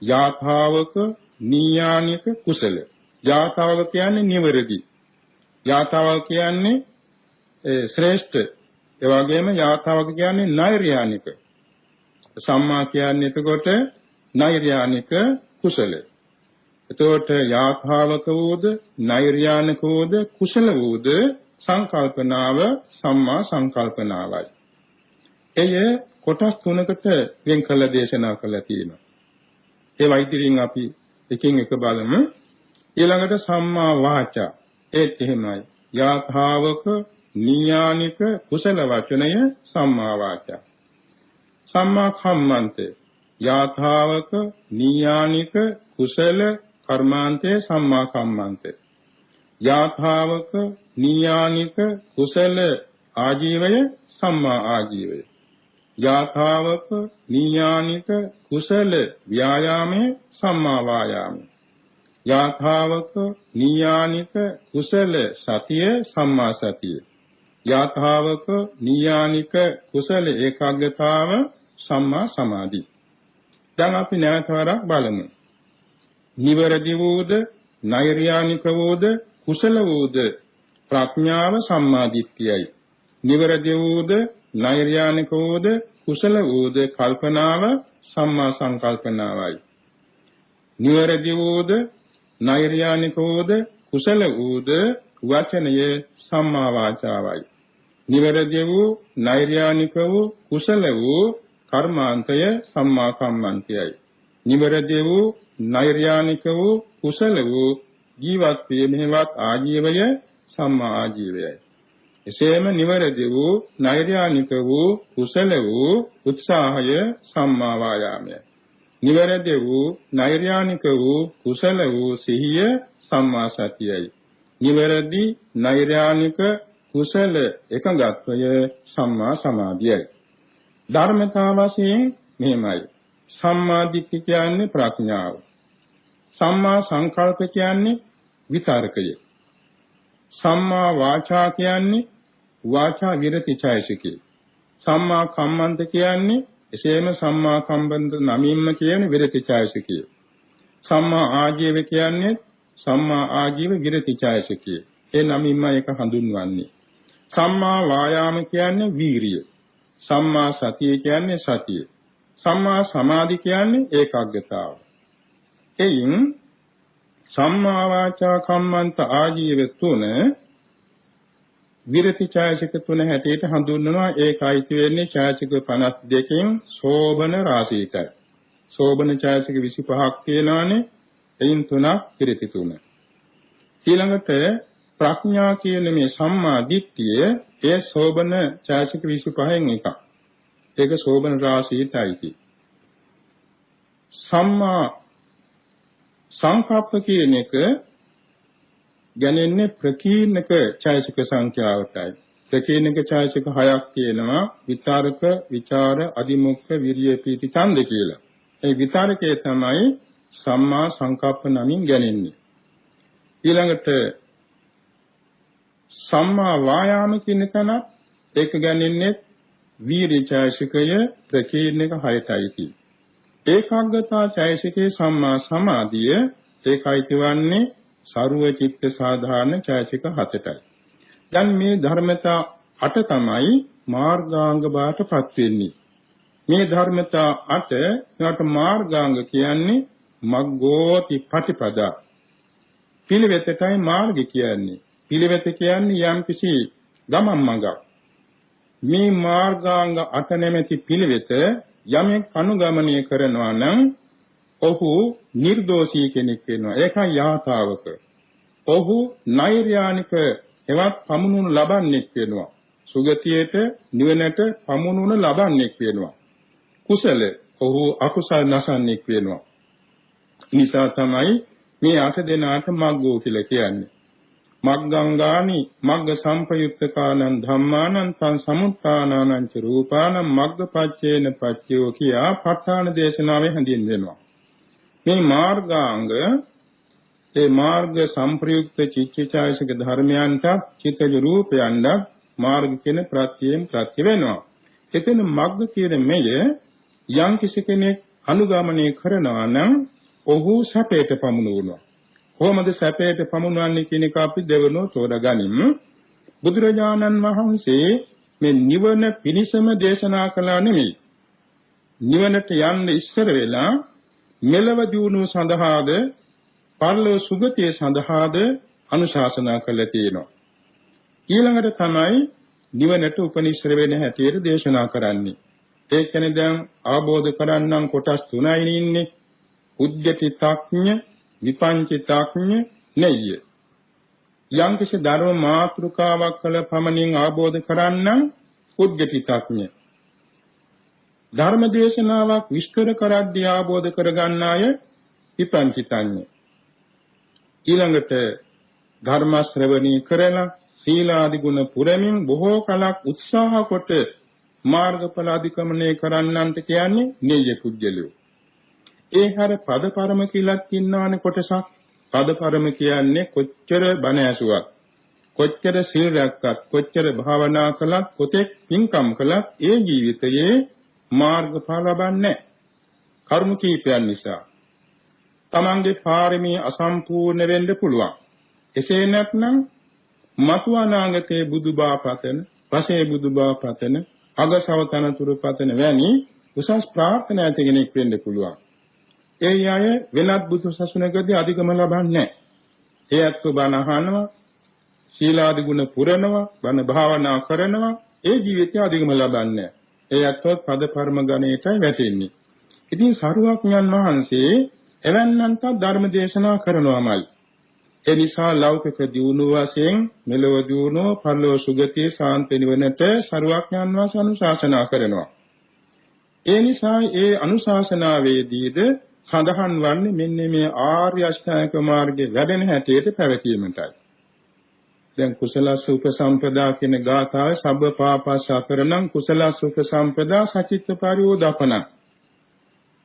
යාථාවක නීයානික කුසල. යාථාවක කියන්නේ නිවැරදි. යාථාවක කියන්නේ ශ්‍රේෂ්ඨ. ඒ වගේම යාථාවක කියන්නේ නෛර්යානික. සම්මා කියන්නේ එතකොට නෛර්යානික කුසල. එතකොට යාථාවක වූද නෛර්යානික වූද කුසල වූද සංකල්පනාව සම්මා සංකල්පනාවයි. එය කොටස් තුනකට වෙන් කළ දේශනා කළා තියෙනවා. ඒ වයිතිරින් අපි එකින් එක බලමු. ඊළඟට සම්මා වාචා. ඒත් එහෙමයි. යාථාවක නීයානික කුසල වචනය සම්මා වාචා. සම්මා කම්මන්තේ. යාථාවක නීයානික කුසල කර්මාන්තේ සම්මා කම්මන්තේ. යාථාවක නීයානික කුසල ආජීවය සම්මා ආජීවය. යාථාවක නීයානික කුසල ව්‍යායාමේ සම්මා වායාමේ. යාථාවක නීයානික කුසල සතිය සම්මා සතිය. යාථාවක නීයානික කුසල ඒකාග්‍රතාව සම්මා සමාධි. දැන් අපි නැවත වරක් බලමු. නිවැරදි වූද නෛර්යානික වූද කුසල වූද ප්‍රඥාව සම්මාදිට්ඨියයි. නිවැරදි වූද නෛර්යානික වූද කුසල වූද කල්පනාව සම්මා සංකල්පනාවයි. නිවැරදි වූද නෛර්යානික වූද කුසල වූද වචනය සම්මා වාචාවයි. නිවැරදි වූ නෛර්යානික වූ කුසල වූ කර්මාන්තය සම්මා කම්මන්තයයි. නිවැරදි වූ නෛර්යානික වූ කුසල වූ ජීවත් වීමේවත් ආජීවය සම්මා ආජීවයයි. එසේම නිවැරදි වූ නෛර්යානික වූ කුසල වූ උත්සාහය සම්මා වායාමයයි. නිවැරදි වූ නෛර්යානික වූ කුසල වූ සිහිය සම්මා සතියයි. නිවැරදි නෛර්යානික කුසල එකඟත්වය සම්මා සමාධියයි. ධර්මතා වශයෙන් මෙහිමයි. සම්මා දිට්ඨි කියන්නේ ප්‍රඥාව. සම්මා සංකල්ප කියන්නේ විතරකය. සම්මා වාචා කියන්නේ වාචා විරති චෛසිකය. සම්මා කම්මන්ත කියන්නේ එසේම සම්මා කම්මන්ත නමින්ම කියන විරති චෛසිකය. සම්මා ආජීව කියන්නේ සම්මා ආජීව විරති චෛසිකය. ඒ නමින්ම ඒක හඳුන්වන්නේ. සම්මා වායාම කියන්නේ වීරිය. සම්මා සතිය කියන්නේ සතිය. සම්මා සමාධි කියන්නේ ඒකාග්‍රතාව. එයින් සම්මා වාචා කම්මන්ත ආජීව තුන විරති ඡායසික තුන හැටියට හඳුන්වනවා. ඒකයි වෙන්නේ ඡායසික 52කින් සෝබන රාශියටයි. සෝබන ඡායසික 25ක් තියෙනවානේ. එයින් තුනක් විරති තුන. ඊළඟට ප්‍රඥා කියන මේ සම්මා දිට්ඨිය ඒ සෝබන ඡායසික 25න් එකක්. ඒක සෝබන රාශියටයි. සම්මා සංකප්ප කියන එක ගැනෙන්නේ ප්‍රකීර්ණක ඡායසික සංඛ්‍යාවටයි. ප්‍රකීර්ණක ඡායසික 6ක් තියෙනවා. විතරක, විචාර, අදිමුක්ඛ, විරිය, පීති, ඡන්ද කියලා. ඒ විතරකේ තමයි සම්මා සංකප්ප නමින් ගැනෙන්නේ. ඊළඟට සම්මා වායාම කියන තැන ඒක ගැනෙන්නේ වීර්ය ඡායසිකය ප්‍රකීර්ණක 6ටයි. ඒකාග්‍රතා ඡායසිකේ සම්මා සමාධිය ඒකයි කියවන්නේ සරුව චිත්ත සාධාරණ ඡායසික 7ටයි. දැන් මේ ධර්මතා 8 තමයි මාර්ගාංග බාටපත් වෙන්නේ. මේ ධර්මතා 8 කට මාර්ගාංග කියන්නේ මග්ගෝති පටිපදා. පිළිවෙතටයි මාර්ග කියන්නේ. පිළිවෙත කියන්නේ යම්කිසි ගමන් මඟක්. මේ මාර්ගාංග 8 නැමැති පිළිවෙත යමෙක් අනුගමනය කරනවා නම් ඔහු නිර්දෝෂී කෙනෙක් වෙනවා. ඒකයි යථාවක. ඔහු නෛර්යානික එවත් පමුණුන ලබන්නෙක් වෙනවා. සුගතියට නිවනට පමුණුන ලබන්නෙක් වෙනවා. කුසල ඔහු අකුසල නැසන්නෙක් වෙනවා. නිසා තමයි මේ 8 දෙනාට මග්ගෝ කියලා කියන්නේ. මග්ගංගානි මග්ග සම්පයුක්තකානං ධම්මානං තං සමුත්ථානානං ච රූපානං මග්ගපච්චේන පච්චයෝ කියා ප ဋ ාණ දේශනාවේ හැඳින්වෙනවා. මේ මාර්ගාංග ඒ මාර්ග සම්ප්‍රයුක්ත චිත්තචෛතසික ධර්මයන්ට චිත්තජ රූපයන්ට මාර්ග කියන ප්‍රත්‍යයෙන් ප්‍රත්‍ය වෙනවා. එතන මග්ග කියන මෙය යම් කිසි කෙනෙක් අනුගමනය කරනවා නම් ඔහු සැපයට පමුණුවනවා. කොහොමද සැපයට පමුණවන්නේ කියන එක අපි දෙවනෝ තෝරගනිමු. බුදුරජාණන් වහන්සේ මේ නිවන පිණිසම දේශනා කළා නෙමෙයි. නිවනට යන්න ඉස්සර වෙලා මෙලව දියුණුව සඳහාද පරලෝ සුගතිය සඳහාද අනුශාසනා කළා තියෙනවා. ඊළඟට තමයි නිවනට උපනිශ්‍ර වෙන හැටියට දේශනා කරන්නේ. ඒ කියන්නේ දැන් අවබෝධ කරගන්නම් කොටස් 3යි ඉන්නේ. උද්‍යතිතඥ, විපංචිතඥ, නෙය්‍ය. යම් කිසි ධර්ම මාතෘකාවක් කළ පමණින් අවබෝධ කරගන්නම් උද්‍යතිතඥ. ධර්ම දේශනාවක් විස්තර කරද්දී අවබෝධ කරගන්න අය විපංචිතඥ. ඊළඟට ධර්ම ශ්‍රවණී කරලා සීලාදි ගුණ පුරමින් බොහෝ කලක් උත්සාහ කොට මාර්ගඵල අධිකමනය කරන්නන්ට කියන්නේ නෙය්‍ය කුජ්ජලෝ. ඒ හැර පදපරම කියලාත් ඉන්නවනේ කොටසක්. පදපරම කියන්නේ කොච්චර බණ ඇසුවත්, කොච්චර සීල රැක්කත්, කොච්චර භාවනා කළත්, කොතෙක් පින්කම් කළත් ඒ ජීවිතයේ මාර්ගඵල ලබන්නේ කර්ම කීපයන් නිසා. තමන්ගේ පාරමී අසම්පූර්ණ වෙන්න පුළුවන්. එසේ නැත්නම් මතු අනාගතයේ බුදුබව පතන, පසේ බුදුබව පතන, අගසව තනතුරු පතන වැනි උසස් ප්‍රාර්ථනා ඇති කෙනෙක් වෙන්න පුළුවන්. ඒ අය වෙනත් බුදු සසුනකදී අධිගම ලබන්නේ නැහැ. ඒ අත්ව බණ අහනවා, සීලාදී ගුණ පුරනවා, බණ භාවනා කරනවා, ඒ ජීවිතය අධිගම ලබන්නේ නැහැ. ඒ අත්ව පද පර්ම ගණයටයි වැටෙන්නේ. ඉතින් සරුවඥන් වහන්සේ එවන්නන්ට ධර්ම දේශනා කරනවාමයි. ඒ නිසා ලෞකික දියුණුව වශයෙන් මෙලොව දියුණුව, පරලොව සුගතිය, සාන්ති නිවනට සරුවඥන් වහන්සේ අනුශාසනා කරනවා. ඒ නිසා ඒ අනුශාසනාවේදීද සඳහන් වන්නේ මෙන්න මේ ආර්ය අෂ්ටාංගික මාර්ගයේ වැඩෙන හැටියට පැවතීමටයි. දැන් කුසලස්ස උපසම්පදා කියන ගාථාවේ සබ්බ පාපස්සකරණං කුසලස්ස උපසම්පදා සචිත්ත පරියෝදපන.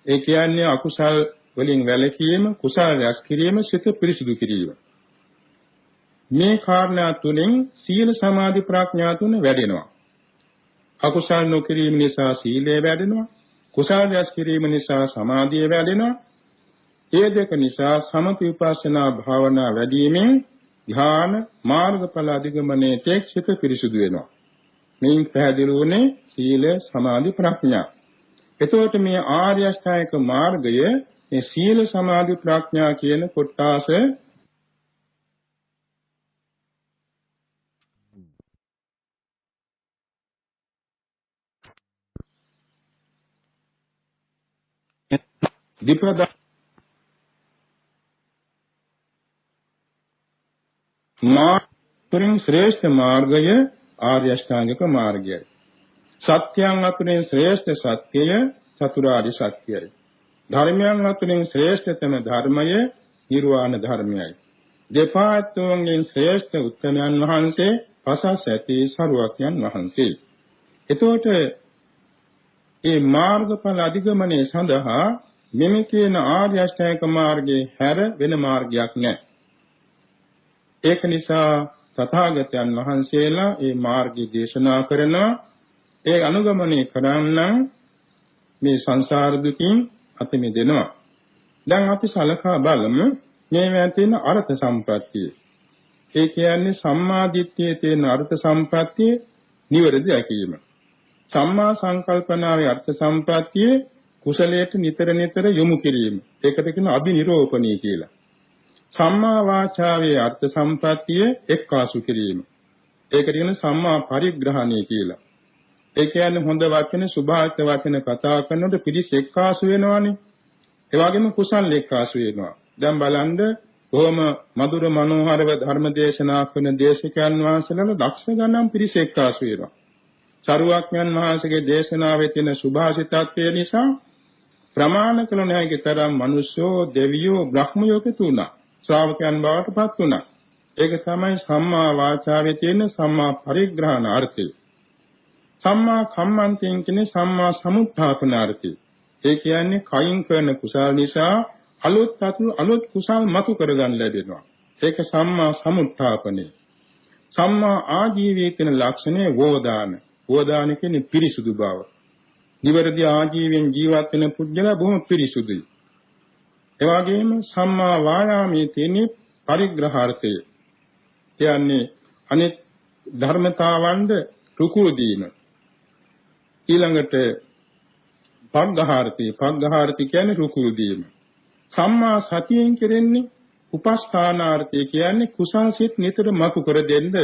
ඒ කියන්නේ අකුසල් වලින් වැළකීම, කුසල රැස් කිරීම, සිත පිරිසුදු කිරීම. මේ කාරණා තුනෙන් සීල සමාධි ප්‍රඥා තුන වැඩෙනවා. අකුසල් නොකිරීම නිසා සීලය වැඩෙනවා. කුසල රැස් කිරීම නිසා සමාධිය වැඩෙනවා. ඒ දෙක නිසා සමථ විපස්සනා භාවනා වැඩිවීමෙන් ධ්‍යාන මාර්ගඵල අධිගමනයේ තේක්ෂිත පිරිසුදු වෙනවා. මේන් පැහැදිලි වුණේ සීල සමාධි ප්‍රඥා. එතකොට මේ ආර්ය අෂ්ටාංගික මාර්ගය මේ සීල සමාධි ප්‍රඥා කියන කොටස දීපද මාර්ගයෙන් ශ්‍රේෂ්ඨ මාර්ගය ආර්ය අෂ්ටාංගික මාර්ගයයි. සත්‍යයන් අතුරින් ශ්‍රේෂ්ඨ සත්‍යය චතුරාර්ය සත්‍යයයි. ධර්මයන් අතුරින් ශ්‍රේෂ්ඨතම ධර්මය නිර්වාණ ධර්මයයි. දෙපාත්වයෙන් ශ්‍රේෂ්ඨ උත්තමයන් වහන්සේ පසස් ඇති සරුවක්යන් වහන්සේ. එතකොට මේ මාර්ගඵල අධිගමනයේ සඳහා මෙම කියන ආර්ය අෂ්ටාංගික මාර්ගයේ හැර වෙන මාර්ගයක් නැහැ. ඒක නිසා තථාගතයන් වහන්සේලා මේ මාර්ගය දේශනා කරනවා. ඒ අනුගමනය කරන්න මේ සංසාර දුකින් අත මිදෙනවා. දැන් අපි සලකා බලමු මේ තියෙන අර්ථ සම්ප්‍රත්තිය. ඒ කියන්නේ සම්මා දිට්ඨියේ තියෙන අර්ථ සම්ප්‍රත්තිය නිවැරදි දැකීම. සම්මා සංකල්පනාවේ අර්ථ සම්ප්‍රත්තිය කුසලයට නිතර නිතර යොමු කිරීම. ඒකට කියන අභිනිරෝපණී කියලා. සම්මා වාචාවේ අර්ථ සම්ප්‍රත්තිය එක්කාසු කිරීම. ඒකට කියන සම්මා පරිග්‍රහණය කියලා. ඒ කියන්නේ හොඳ වචන, සුභාෂිත වචන කතා කරනකොට පිළිස් එක්කාසු වෙනවානේ. ඒ වගේම කුසල් එක්කාසු වෙනවා. දැන් බලන්න කොහොම මధుර මනෝහරව ධර්ම දේශනා කරන දේශකයන් වහන්සේලා දක්ෂ ගණන් පිළිස් එක්කාසු වෙනවා. සරුවක්ඥන් වහන්සේගේ දේශනාවේ තියෙන සුභාෂිතත්වය නිසා ප්‍රමාණ කළ නොහැකි තරම් මිනිස්සෝ, දෙවියෝ, බ්‍රහ්මයෝ තුනා ශ්‍රාවකයන් බවට පත් වුණා. ඒක තමයි සම්මා වාචාවේ තියෙන සම්මා පරිග්‍රහණ අර්ථය. සම්මා කම්මන්තයෙන් කියන්නේ සම්මා සමුත්ථාපන අර්ථය. ඒ කියන්නේ කයින් කරන කුසල නිසා අලුත් කුසල් මතු කරගන්න ලැබෙනවා. ඒක සම්මා සමුත්ථාපනේ. සම්මා ආජීවයේ තියෙන ලක්ෂණය වෝදාන. වෝදාන කියන්නේ පිරිසුදු බව. නිවැරදි ආජීවයෙන් ජීවත් වෙන පුද්ගලයා බොහොම පිරිසුදුයි. ඒ වගේම සම්මා වායාමයේ තියෙන පරිග්‍රහාර්ථය. කියන්නේ අනෙක් ධර්මතාවන්ද රුකුල් දීම. ඊළඟට පග්ගහාර්ථය කියන්නේ රුකුල් දීම. සම්මා සතියෙන් කෙරෙන්නේ උපස්ථානාර්ථය කියන්නේ කුසල් සිත් නිතර මතු කර දෙන්න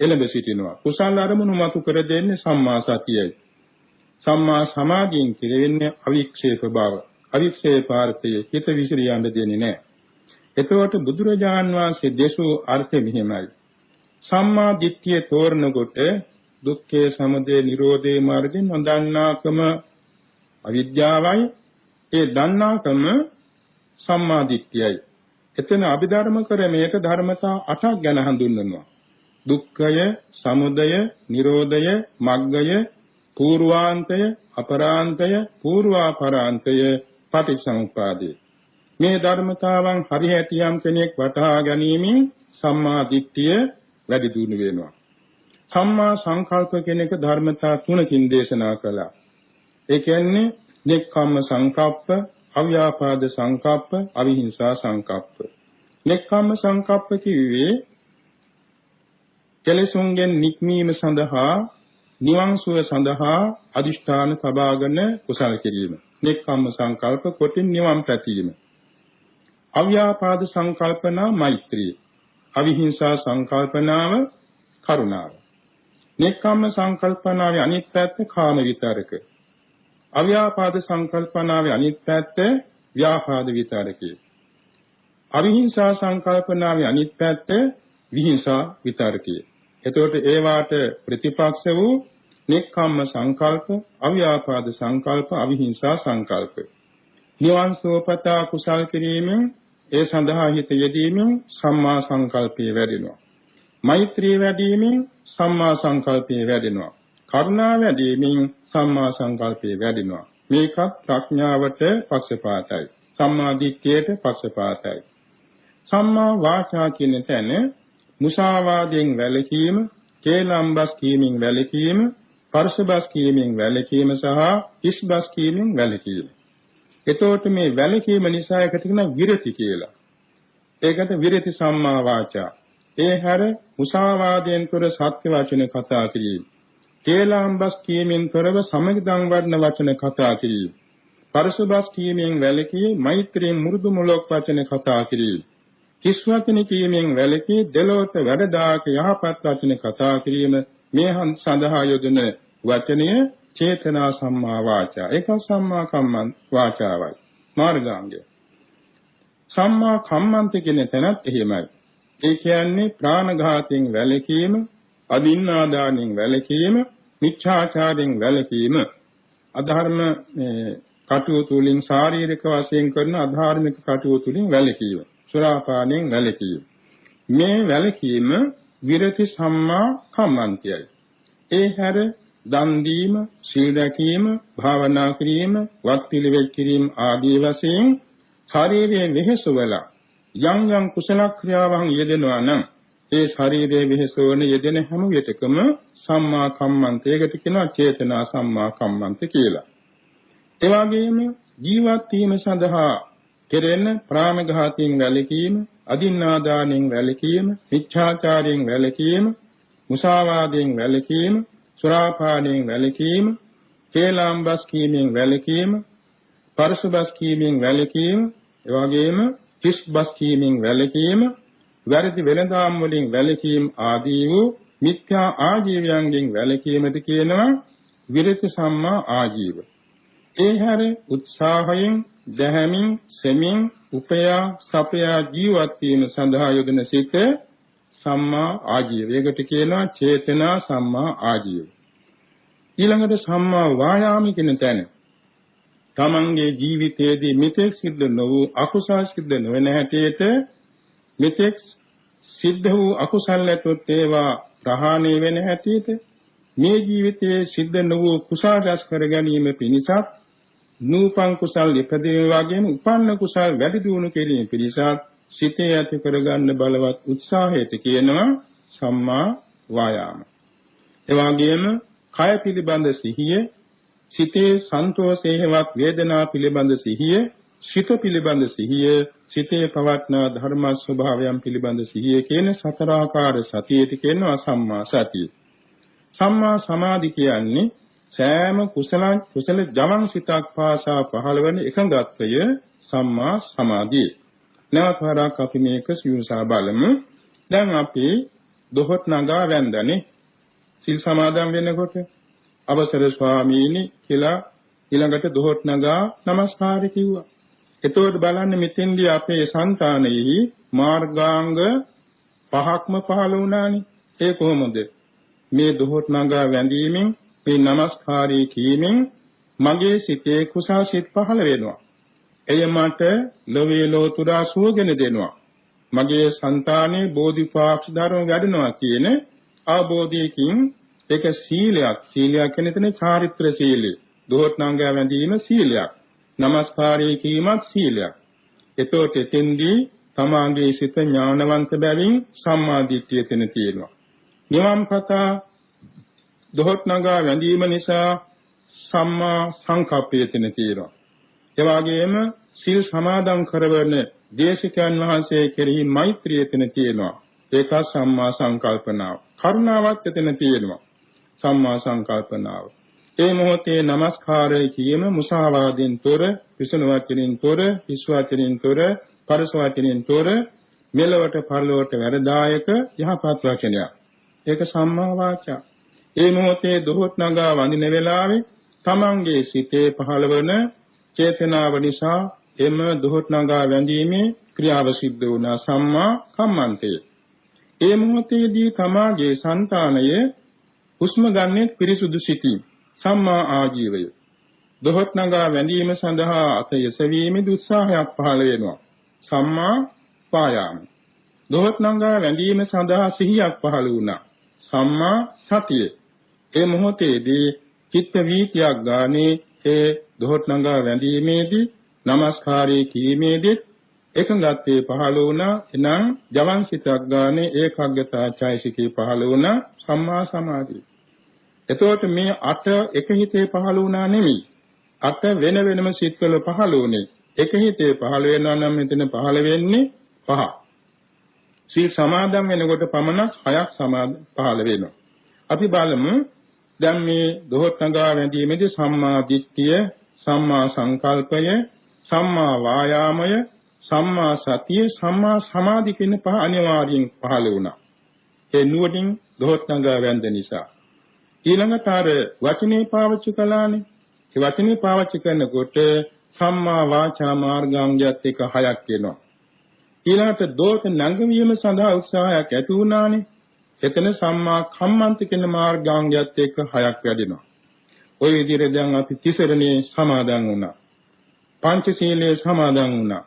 එළඹ සිටිනවා. කුසල් අරමුණු මතු කර දෙන්නේ සම්මා සතියයි. සම්මා සමාධියෙන් කෙරෙන්නේ අවික්ෂේප බව. අවික්ෂේපාර්ථයේ හිත විසිරියන්න දෙන්නේ නැහැ. එතකොට බුදුරජාන් වහන්සේ දේශෝ අර්ථය මෙහිමයි. සම්මා දිට්ඨිය තෝරනකොට දුක්ඛේ සමුදය නිරෝධේ මාර්ගයෙන් නොදන්නාකම අවිද්‍යාවයි. ඒ දන්නාකම සම්මා දිට්ඨියයි. එතන අභිධර්ම ක්‍රමයක ධර්මතා 8ක් ගැන හඳුන්වනවා. දුක්ඛය, සමුදය, නිරෝධය, මග්ගය, පූර්වාන්තය, අපරාන්තය, පූර්වාපරාන්තය, පටිච්චසමුප්පාදය. මේ ධර්මතාවන් හරිහැටියම් කෙනෙක් වටහා ගැනීමෙන් සම්මා දිට්ඨිය වැඩි දියුණු වෙනවා. සම්මා සංකල්ප කෙනෙක් ධර්මතා 3කින් දේශනා කළා. ඒ කියන්නේ නෙක්ඛම්ම සංකප්ප, අව්‍යාපාද සංකප්ප, අවිහිංසා සංකප්ප. නෙක්ඛම්ම සංකප්ප කිව්වේ කෙලෙසුන්ගෙන් නික්මීම සඳහා නිවන් සුව සඳහා අදිෂ්ඨාන තබාගෙන කුසල කිරීම. නෙක්ඛම්ම සංකල්ප කොටින් නිවන් පැතීම. අව්‍යාපාද සංකල්පනා මෛත්‍රිය. අවිහිංසා සංකල්පනාව කරුණාව. නෙක්ඛම්ම සංකල්පනාවේ අනිත් පැත්ත කාම විතරක. අව්‍යාපාද සංකල්පනාවේ අනිත් පැත්ත ව්‍යාපාද විතරකය. අවිහිංසා සංකල්පනාවේ අනිත් පැත්ත විහිංසා විතරකය. එතකොට ඒ වාට ප්‍රතිපක්ෂ වූ නෙක්ඛම්ම සංකල්ප, අව්‍යාපාද සංකල්ප, අවිහිංසා සංකල්ප. නිවන් සෝපතා කුසල් කිරීමෙන් ඒ සඳහා හිත යෙදීමෙන් සම්මා සංකල්පය වැඩෙනවා. මෛත්‍රිය වැඩිවීමෙන් සම්මා සංකල්පය වැඩෙනවා. කරුණාව වැඩිවීමෙන් සම්මා සංකල්පය වැඩෙනවා. මේකත් ප්‍රඥාවට පක්ෂපාතයි. සම්මා දිට්ඨියට පක්ෂපාතයි. සම්මා වාචා කියන තැන මුසාවාදයෙන් වැළකීම, කේලම්බස් කීමෙන් වැළකීම, පරසබස් කීමෙන් වැළකීම සහ ඉස්බස් කීමෙන් වැළකීම. එතකොට මේ වැළකීම නිසා එකට කියන විරති කියලා. ඒකට විරති සම්මා වාචා. ඒ හැර මුසාවාදයෙන් තොර සත්‍ය වචන කතා කිරීම. කේලම්බස් කීමෙන් තොරව සමගදම් වර්ණ වචන කතා කිරීම. පරසබස් කීමෙන් වැළකී මෛත්‍රියෙන් මුරුදු මොලොක් වචන කතා කිරීම. කිස්වචන කීමෙන් වැළකී දෙලොවට වැඩදාක යහපත් වචන කතා කිරීම. මේ සඳහා යොදන වචනය චේතනා සම්මා වාචා. ඒක සම්මා කම්මන්ත වාචාවයි. මාර්ගාංගය. සම්මා කම්මන්ත කියන තැනත් එහෙමයි. ඒ කියන්නේ ප්‍රාණඝාතයෙන් වැළකීම, අදින්නාදානෙන් වැළකීම, මිච්ඡාචාරයෙන් වැළකීම, අධර්ම කටයුතු වලින් ශාරීරික වශයෙන් කරන අධාර්මික කටයුතු වලින් වැළකීම, සුරාපානයෙන් වැළකීම. මේ වැළකීම විරති සම්මා කම්මන්තයයි. ඒ හැර දන් දීම, සීල රැකීම, භාවනා කිරීම, වත් පිළිවෙත් කිරීම ආදී වශයෙන් ශාරීරික වෙහෙසවල යම් යම් කුසල ක්‍රියාවන් යෙදෙනවා නම් ඒ ශාරීරික වෙහෙසවන යෙදෙන හැම විටකම සම්මා කම්මන්තයකට කියනවා චේතනා සම්මා කම්මන්ත කියලා. ඒ වගේම ජීවත් වීම සඳහා කෙරෙන ප්‍රාණඝාතයෙන් වැළකීම, අදින්නාදානෙන් වැළකීම, මිච්ඡාචාරයෙන් වැළකීම, මුසාවාදයෙන් වැළකීම, සුරාපානයෙන් වැළකීම, කේලම්බස් කීමෙන් වැළකීම, පරසබස් කීමෙන් වැළකීම, එවැගේම කිස්බස් කීමෙන් වැළකීම, වැරදි වෙළඳාම් වලින් වැළකීම ආදී වූ මිත්‍යා ආජීවයන්ගෙන් වැළකීමද කියනවා විරති සම්මා ආජීව. ඒ හැර උත්සාහයෙන්, දැහැමින්, සෙමින්, උපයා, සපයා ජීවත් වීම සඳහා යොදන සිත සම්මා ආජීව. ඒකට කියනවා චේතනා සම්මා ආජීව. ඊළඟට සම්මා වායාම කියන තැන තමන්ගේ ජීවිතයේදී මෙතෙක් සිද්ධ නොවූ අකුසල් සිද්ධ නොවන හැටියට මෙතෙක් සිද්ධ වූ අකුසල් නැතොත් ඒවා ප්‍රහාණය වෙන හැටියට මේ ජීවිතයේ සිද්ධ නොවූ කුසල් රැස් කර ගැනීම පිණිසත් නූපන් කුසල් ඉපදීම වගේම උපන්න කුසල් වැඩි දියුණු කිරීම පිණිසත් සිතේ ඇති කරගන්න බලවත් උත්සාහයට කියනවා සම්මා වායාම. ඒ වගේම කය පිළිබඳ සිහිය, සිතේ සන්තෝෂේවත් වේදනා පිළිබඳ සිහිය, සිත පිළිබඳ සිහිය, සිතේ පවත්නා ධර්ම ස්වභාවයන් පිළිබඳ සිහිය කියන සතරාකාර සතියට කියනවා සම්මා සතිය. සම්මා සමාධි කියන්නේ සෑම කුසල ජවන් සිතක් පාසා පහළ වන එකඟත්වය සම්මා සමාධිය. නැවත වරක් අපි මේක සියුසා බලමු. දැන් අපි දොහොත් නගා වැන්දනේ සිල් සමාදන් වෙනකොට අවසර ස්වාමීනි කියලා ඊළඟට දොහොත් නගා নমස්කාර කිව්වා. එතකොට බලන්න මෙතෙන්දී අපේ సంతානෙහි මාර්ගාංග පහක්ම පහළ වුණානේ. ඒ කොහොමද? මේ දොහොත් නගා වැඳීමෙන්, මේ নমස්කාරී කීමෙන් මගේ සිතේ කුසල් සිත් පහළ වෙනවා. එය මට ලෝවේ ලෝතුරා සුවගෙන දෙනවා. මගේ సంతානේ බෝධිපාක්ෂ ධර්ම වැඩෙනවා කියන අවබෝධයකින් ඒක සීලයක්. සීලයක් කියන තැන චාරිත්‍ර සීලය. දොහොත් නගා වැඳීම සීලයක්. নমස්කාරී කීමත් සීලයක්. එතකොට එතෙන්දී තමාගේ සිත ඥානවන්ත බැවින් සම්මා දිට්ඨිය තෙන තියෙනවා. නිවන් පතා දොහොත් නගා වැඳීම නිසා සම්මා සංකප්පය තෙන තියෙනවා. ඒ වගේම සීල් සමාදන් කරවන දේශිකයන් වහන්සේ කෙරෙහි මෛත්‍රිය එතන තියෙනවා. ඒක සම්මා සංකල්පනාව. කරුණාවත් එතන තියෙනවා. සම්මා සංකල්පනාව. ඒ මොහොතේ নমස්කාරය කියම මුසාවාදෙන් තොර, විසුණු වචනෙන් තොර, හිස් වචනෙන් තොර, පරස වචනෙන් තොර, මෙලවට පරලොවට වැඩදායක යහපත් වචනයක්. ඒක සම්මා වාචා. ඒ මොහොතේ දොහොත් නගා වඳින වෙලාවේ තමන්ගේ සිතේ පහළවන චේතනාව නිසා එම දොහොත් නගා වැඳීමේ ක්‍රියාව සිද්ධ වුණා සම්මා කම්මන්තය. ඒ මොහොතේදී තමාගේ సంతානයේ හුස්ම ගන්නෙත් පිරිසුදු සිතින් සම්මා ආජීවය. දොහොත් නගා වැඳීම සඳහා අත යසවීමේ උත්සාහයක් පහළ වෙනවා. සම්මා වායාම. දොහොත් නගා වැඳීම සඳහා සිහියක් පහළ වුණා. සම්මා සතිය. ඒ මොහොතේදී චිත්ත වීතියක් ගානේ ඒ දොහොත් නගා වැඳීමේදී নমස්කාරය කීමේදී එකඟත්වයේ පහළ වුණා. එනම් ජවන් සිතක් ගානේ ඒකාග්‍රතා චෛසිකේ පහළ වුණා. සම්මා සමාධිය. එතකොට මේ අට එක හිතේ පහළ වුණා නෙමෙයි. අට වෙන වෙනම සිත්වල පහළ වුණේ. එක හිතේ පහළ වෙනවා නම් මෙතන පහළ වෙන්නේ පහ. සීල් සමාදන් වෙනකොට පමණක් හයක් පහළ වෙනවා. අපි බලමු දැන් මේ දොහොත් නගා වැඳීමේදී සම්මා දිට්ඨිය, සම්මා සංකල්පය, සම්මා වායාමය, සම්මා සතිය, සම්මා සමාධි කියන පහ අනිවාර්යෙන් පහළ වුණා. ඒ නුවණින් දොහොත් නගා වැඳ නිසා. ඊළඟට අර වචනේ පාවිච්චි කළානේ. ඒ වචනේ පාවිච්චි කරනකොට සම්මා වාචා මාර්ගාංගයත් එක හයක් වෙනවා. ඊළඟට දෝත නැංගවීම සඳහා උත්සාහයක් ඇති වුණානේ. එතන සම්මා කම්මන්ත කියන මාර්ගාංගයත් එක්ක හයක් වැඩෙනවා. ওই විදිහට දැන් අපි තිසරණේ සමාදන් වුණා. පංචශීලයේ සමාදන් වුණා.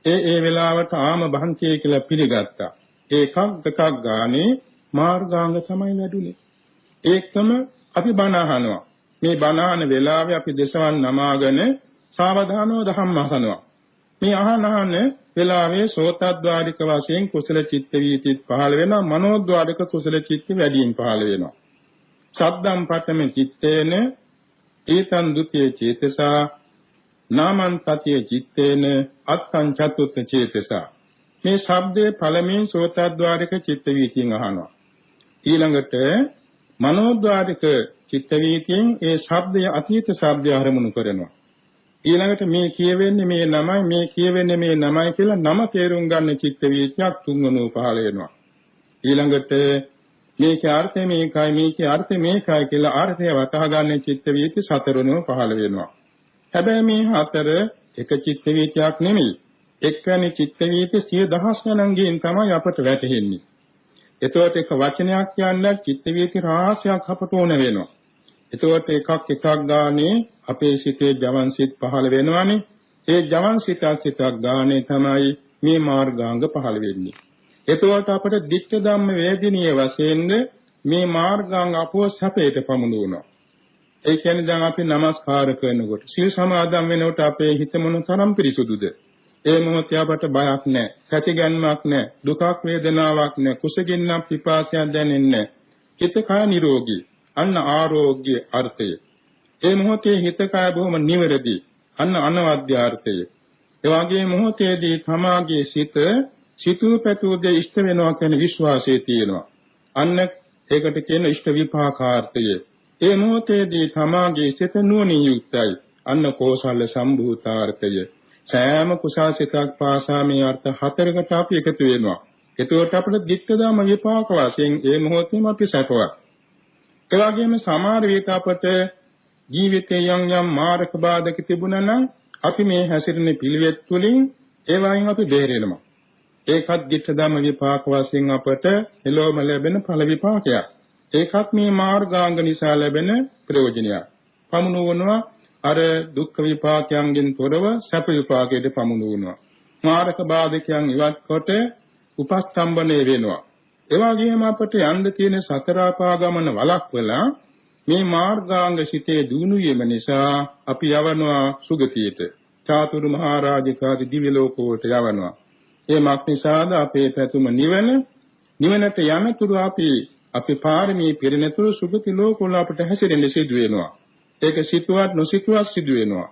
ඒ වෙලාවට ආම භංකේ කියලා පිළිගත්තා. ඒකක් දෙකක් ගානේ මාර්ගාංග තමයි වැඩුණේ. ඒකම අපි බණ අහනවා. මේ බණ අහන වෙලාවේ අපි දේශවන් නමාගෙන සාවධානව ධම්ම අහනවා. මේ අහන වෙලාවේ සෝතද්්වාරික වශයෙන් කුසල චිත්ත වීතිත් පහළ වෙනවා. මනෝද්වාරික කුසල චිත්ත වැඩියෙන් පහළ වෙනවා. සබ්දම් පඨම චිත්තේන ඒතං ဒ ුතිය චේතසා නාමං තතිය චිත්තේන අත්තං චතුත්ථ චේතසා. මේ ශබ්දයේ පළමුවෙන් සෝතද්්වාරික චිත්ත වීතියෙන් අහනවා. ඊළඟට මනෝද්වාරික චිත්ත වීතියෙන් ඒ ශබ්දය අතීත ශබ්දය අරමුණු කරනවා. ඊළඟට මේ කියවෙන්නේ මේ නමයි, මේ කියවෙන්නේ මේ නමයි කියලා නම තේරුම් ගන්න චිත්ත වීතියක් තුන්වෙනි පහළ වෙනවා. ඊළඟට මේකේ අර්ථය මේකයි, මේකේ අර්ථය මේකයි කියලා අර්ථය වටහා ගන්න චිත්ත වීති සතරවෙනි පහළ වෙනවා. හැබැයි මේ හතර එක චිත්ත වීතියක් නෙමෙයි. එක්වැනි චිත්ත වීති 10000 ගණන්ගෙන් තමයි අපට වැටහෙන්නේ. එතකොට එක වචනයක් කියන්න චිත්ත වීති රාශියක් අපට ඕන වෙනවා. එතකොට එකක් ගානේ අපේ සිතේ ජවන් සිත් පහළ වෙනවානේ. ඒ ජවන් සිතක් ගානේ තමයි මේ මාර්ගාංග පහළ වෙන්නේ. එතකොට අපට දික්ක ධම්ම වේදිනිය වශයෙන් මේ මාර්ගාංග අපව සැපයට පමුණුවනවා. ඒ කියන්නේ දැන් අපි নমස්කාර කරනකොට සීල් සමාදන් වෙනකොට අපේ හිත මොන තරම් පිරිසුදුද? ඒ මොහොතේ අපට බයක් නැහැ, කැටිගැන්මක් නැහැ, දුකක් වේදනාවක් නැහැ, කුසගින්නක් පිපාසයක් දැනෙන්නේ නැහැ. හිත කය නිරෝගී. අන්න ආරෝග්‍ය අර්ථය. ඒ මොහොතේ හිත කය බොහොම නිවැරදි. අන්න අනවද්‍ය අර්ථය. ඒ වගේ මොහොතේදී තමාගේ සිතූ පැතූ දේ ඉෂ්ට වෙනවා කියන විශ්වාසය තියෙනවා. අන්න ඒකට කියන ඉෂ්ට විපාකාර්ථය. ඒ මොහොතේදී තමාගේ සිත නුවණින් යුක්තයි. අන්න කෝසල සම්භූතාර්ථය. සෑම කුසාසිතක් පාසා මේ අර්ථ හතරකට අපි එකතු වෙනවා. එතකොට අපිට ධිට්ඨ විපාක වශයෙන් ඒ මොහොතේම අපි සැපවත්. ඒ වගේම සමහර විට අපට ජීවිතේ යම් මාරක බාධක තිබුණා නම් අපි මේ හැසිරෙන පිළිවෙත් තුළින් ඒ වයින් අපි බේරෙනවා. ඒකත් ධිට්ඨ විපාක වශයෙන් අපට එළොම ලැබෙන ඵල විපාකයක්. ඒකත් මේ මාර්ගාංග නිසා ලැබෙන ප්‍රයෝජනයක්. පමුණුවනවා අර දුක්ඛ විපාකයන්ගෙන් තොරව සැප විපාකයට පමුණුවනවා. මාරක බාධකයන් ඉවත් කොට උපස්තම්බනේ වෙනවා. ඒ වගේම අපට යන්න තියෙන සතර ආපාගමන වළක්වලා මේ මාර්ගාංග සිතේ දිනු වීම නිසා අපි යවනවා සුගතියට. චාතුරු මහා රාජිකාදී දිව්‍ය ලෝකවලට යවනවා. ඒ මක් නිසාද අපේ පැතුම නිවනට යනතුරු අපි පාරමී පිරිනතුරු සුගති ලෝකවල අපට හැසිරෙන්න සිදු වෙනවා. ඒක සිතුවත් නොසිතුවත් සිදු වෙනවා.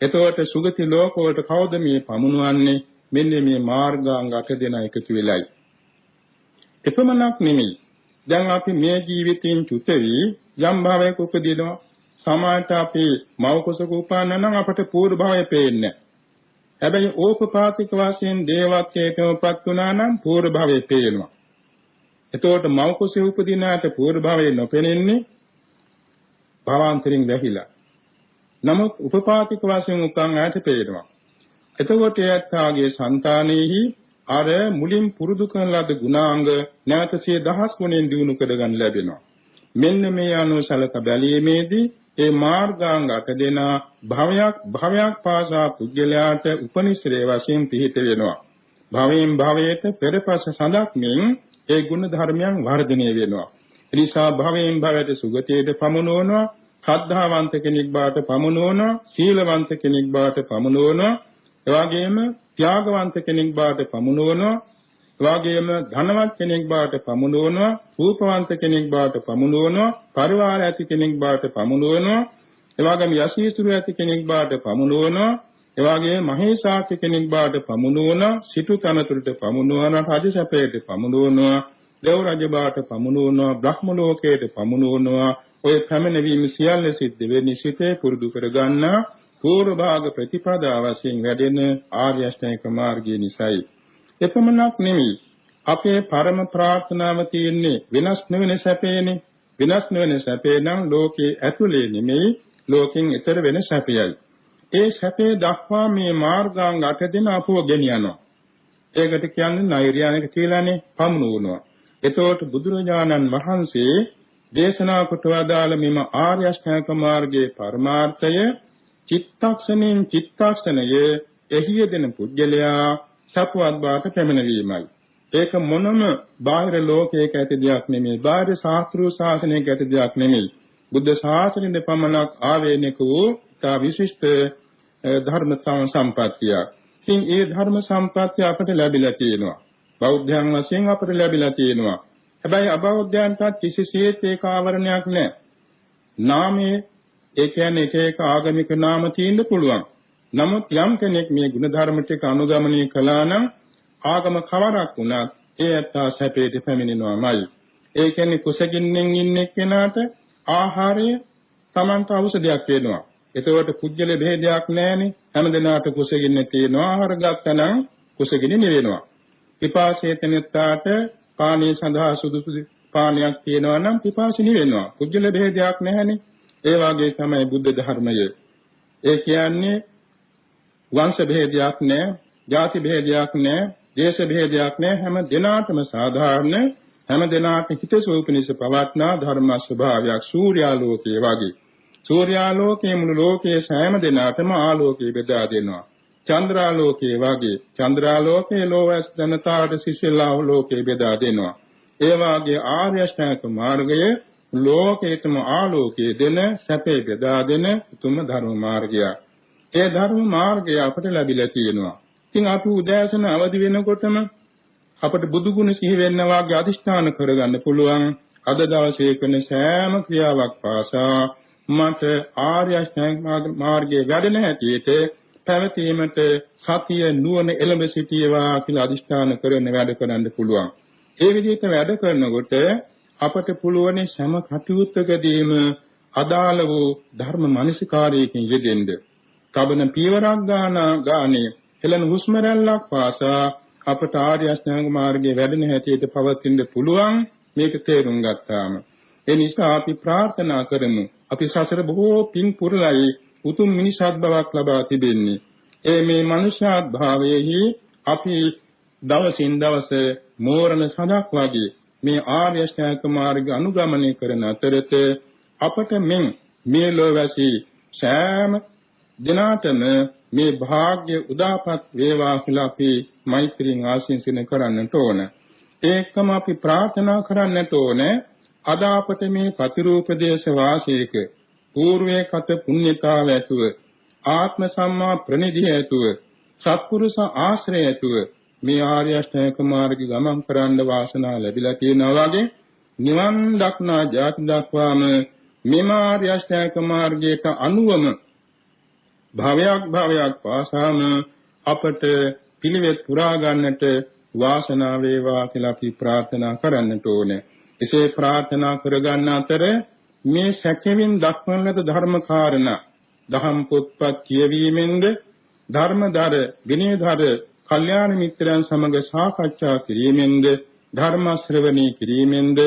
එතකොට සුගති ලෝකවලට කවුද මේ පමුණුවන්නේ? මෙන්න මේ මාර්ගාංග 8 දෙනා එකතු වෙලයි. එපමණක් නෙමෙයි. දැන් අපි මේ ජීවිතයෙන් චුත වී යම් භවයක උපදිනවා. සමාජයට අපි මව කුසක උපන්න නම් අපට පූර්ව භවය පේන්නේ. හැබැයි ඕපපාතික වශයෙන් දේවත්වයටමපත් වුණා නම් පූර්ව භවය පේනවා. එතකොට මව කුසෙ උපදිනාට පූර්ව භවය නොපෙනෙන්නේ භවාන්තරින් වැහිලා. නමුත් උපපාතික වශයෙන් උපන් ආයත පේනවා. එතකොට යත්තාගේ సంతානෙහි අර මුලින් පුරුදු කරන ලද ගුණාංග නැවත 100,000 ගුණෙන් දිනු කරගන්න ලැබෙනවා. මෙන්න මේ අනුසලක බැලීමේදී ඒ මාර්ගාංග 8 දෙනා භවයක් පාසා පුද්ගලයාට උපනිශ්‍රේ වශයෙන් පිහිට වෙනවා. භවයෙන් භවයට පෙරපස සඳක්මින් ඒ ගුණ ධර්මයන් වර්ධනය වෙනවා. එනිසා භවයෙන් භවයට සුගතියට පමුණවනවා, ශ්‍රද්ධාවන්ත කෙනෙක් බවට පමුණවනවා, සීලවන්ත කෙනෙක් බවට පමුණවනවා, එවාගෙම ත්‍යාගවන්ත කෙනෙක් බවට පමුණවනවා, එවාගෙම ධනවත් කෙනෙක් බවට පමුණවනවා, රූපවන්ත කෙනෙක් බවට පමුණවනවා, පරිවාර ඇති කෙනෙක් බවට පමුණවනවා, එවාගෙම යසීසුරු ඇති කෙනෙක් බවට පමුණවනවා, එවාගෙම මහේසාක්‍ය කෙනෙක් බවට පමුණවනවා, සිටු තනතුරට පමුණවනවා, රජසැපයට පමුණවනවා, දෙව් රජ බවට පමුණවනවා, බ්‍රහ්ම ලෝකයට පමුණවනවා. ඔය පැමිණවීම සියල්ල සිද්ධ වෙන්නේ සිතේ පුරුදු කරගන්නා පූර්ව භාග ප්‍රතිපදා වශයෙන් වැඩෙන ආර්ය අෂ්ටාංගික මාර්ගය නිසායි. එපමණක් නෙමෙයි අපේ පරම ප්‍රාර්ථනාව තියෙන්නේ වෙනස් නොවන සැපේනේ. වෙනස් නොවන සැපේ නම් ලෝකයේ ඇතුලේ නෙමෙයි ලෝකෙන් ඈතර වෙන සැපයයි. ඒ සැපේ දක්වා මේ මාර්ගාංග 8 දෙන අපව ගෙනියනවා. ඒකට කියන්නේ නෛර්යානික කියලානේ පමුණුවනවා. එතකොට බුදුරජාණන් වහන්සේ දේශනා කොට වදාළ මෙම ආර්ය අෂ්ටාංගික මාර්ගයේ පරමාර්ථය චිත්තක්ෂණයෙන් චිත්තක්ෂණයේ එහි යෙදෙන පුජ්‍යලයා සපුවත් බාට පැමිණවීමයි. ඒක මොනම බාහිර ලෝකයක ඇති දෙයක් නෙමෙයි. බාහිර ශාස්ත්‍රීය ශාසනයක ඇති දෙයක් නෙමෙයි. බුද්ධ ශාසනයේ පමණක් ආවේනික වූ තා විශිෂ්ට ධර්ම සම්පත්තිය. ඉතින් ඒ ධර්ම සම්පත්තිය අපට ලැබිලා තියෙනවා. බෞද්ධයන් වශයෙන් අපට ලැබිලා තියෙනවා. හැබැයි අබෞද්ධයන්ට කිසිසේත් ඒක ආවරණයක් නැහැ. නාමයේ ඒ කියන්නේ එක එක ආගමික නාම තියෙන්න පුළුවන්. නමුත් යම් කෙනෙක් මේ ගුණ ධර්ම ටික අනුගමනය කළා නම් ආගම කවරක් වුණත් ඒ අත්තා සැපේට පැමිණෙනවාමයි. ඒ කියන්නේ කුසගින්නෙන් ඉන්න කෙනාට ආහාරය Tamanta ඖෂධයක් වෙනවා. එතකොට පුජ්‍යල භේදයක් නැහැනේ. හැමදෙනාට කුසගින්න තියෙනවා. ආහාර ගත්තනම් කුසගින්න නිවෙනවා. පිපාසයෙන් පානීය සඳහා සුදුසු පානයක් තියෙනවා නම් පිපාසය නිවෙනවා. පුජ්‍යල භේදයක් නැහැනේ. ඒ වාගේ තමයි බුද්ධ ධර්මය. ඒ කියන්නේ වංශ භේදයක් නැහැ, ಜಾති භේදයක් නැහැ, දේශ භේදයක් නැහැ. හැම දිනාටම සාධාරණ, හැම දිනාට හිතසුව පිණිස පවත්නා ධර්ම ස්වභාවයක් සූර්යාලෝකයේ වගේ. සූර්යාලෝකයේ මුළු ලෝකයේ සෑම දිනාටම ආලෝකය බෙදා දෙනවා. චන්ද්‍රාලෝකයේ වගේ චන්ද්‍රාලෝකයේ ලෝවැස් ජනතාවට සිසිලාලෝකයේ බෙදා දෙනවා. ඒ වාගේ ආර්ය අෂ්ටාංගික මාර්ගයේ ලෝකේතම ආලෝකයේ දෙන සැපේ බෙදා දෙන උතුම් ධර්ම මාර්ගය. ඒ ධර්ම මාර්ගය අපට ලැබිලා තියෙනවා. ඉතින් අපි උදෑසන අවදි වෙනකොටම අපට බුදු ගුණ සිහි වෙන්න වාගේ අදිෂ්ඨාන කරගන්න පුළුවන්. අද දවසේ කරන සෑම ක්‍රියාවක් පාසා මට ආර්ය අෂ්ටාංගික මාර්ගයේ වැඩෙන හැටියට පැවතීමට සතිය නුවණ එළඹ සිටීවා කියලා අදිෂ්ඨාන කරන වැඩ කරන්න පුළුවන්. ඒ විදිහට වැඩ කරනකොට අපට පුළුවන් සෑම කටයුත්තකදීම අදාළ වූ ධර්ම මානසිකාරයකින් යෙදෙන්න. කබන පීවරක් ගානේ හෙළන හුස්ම රැල්ලක් පාසා අපට ආර්ය අෂ්ටාංග මාර්ගයේ වැඩෙන හැටියට පවතින්න පුළුවන්. මේක තේරුම් ගත්තාම ඒ නිසා අපි ප්‍රාර්ථනා කරමු. අපි සසර බොහෝ පින් පුරලයි උතුම් මිනිසත් බවක් ලබා තිබෙන්නේ. ඒ මේ මනුෂ්‍යත් භාවයේහි අපි දවසින් දවස මෝරණ සඳක් වගේ මේ ආර්ය අෂ්ටාංග මාර්ගය අනුගමනය කරන අතරත අපට මේ ලෝවැසි සෑම දිනාටම මේ භාග්‍ය උදාපත් වේවා කියලා අපි මෛත්‍රියෙන් ආශිර්වාද කරන්නට ඕන. ඒකම අපි ප්‍රාර්ථනා කරන්නට ඕන. අද අපට මේ ප්‍රතිරූපදේශ වාසයක పూర్වේ කත පුණ්‍යතාව ඇතුව ආත්ම සම්මා ප්‍රනිධිය ඇතුව සත්පුරුෂ ආශ්‍රය ඇතුව මේ ආර්ය අෂ්ටාංගික මාර්ගය ගමන් කරන්න වාසනාව ලැබිලා තියෙනවා වගේ නිවන් දක්නා ජාති දක්වාම මේ ආර්ය අෂ්ටාංගික මාර්ගයට අනුවම භවයක් පාසාම අපට පිළිවෙත් පුරා ගන්නට වාසනාව වේවා කියලා අපි ප්‍රාර්ථනා කරන්නට ඕනේ. එසේ ප්‍රාර්ථනා කරගන්න අතර මේ සැකෙමින් දක්වන ලද ධර්ම කාරණා දහම් පොත්පත් කියවීමෙන්ද ධර්මදර විනයදර කල්යාණ මිත්‍රයන් සමග සාකච්ඡා කිරීමෙන්ද ධර්ම ශ්‍රවණී කිරීමෙන්ද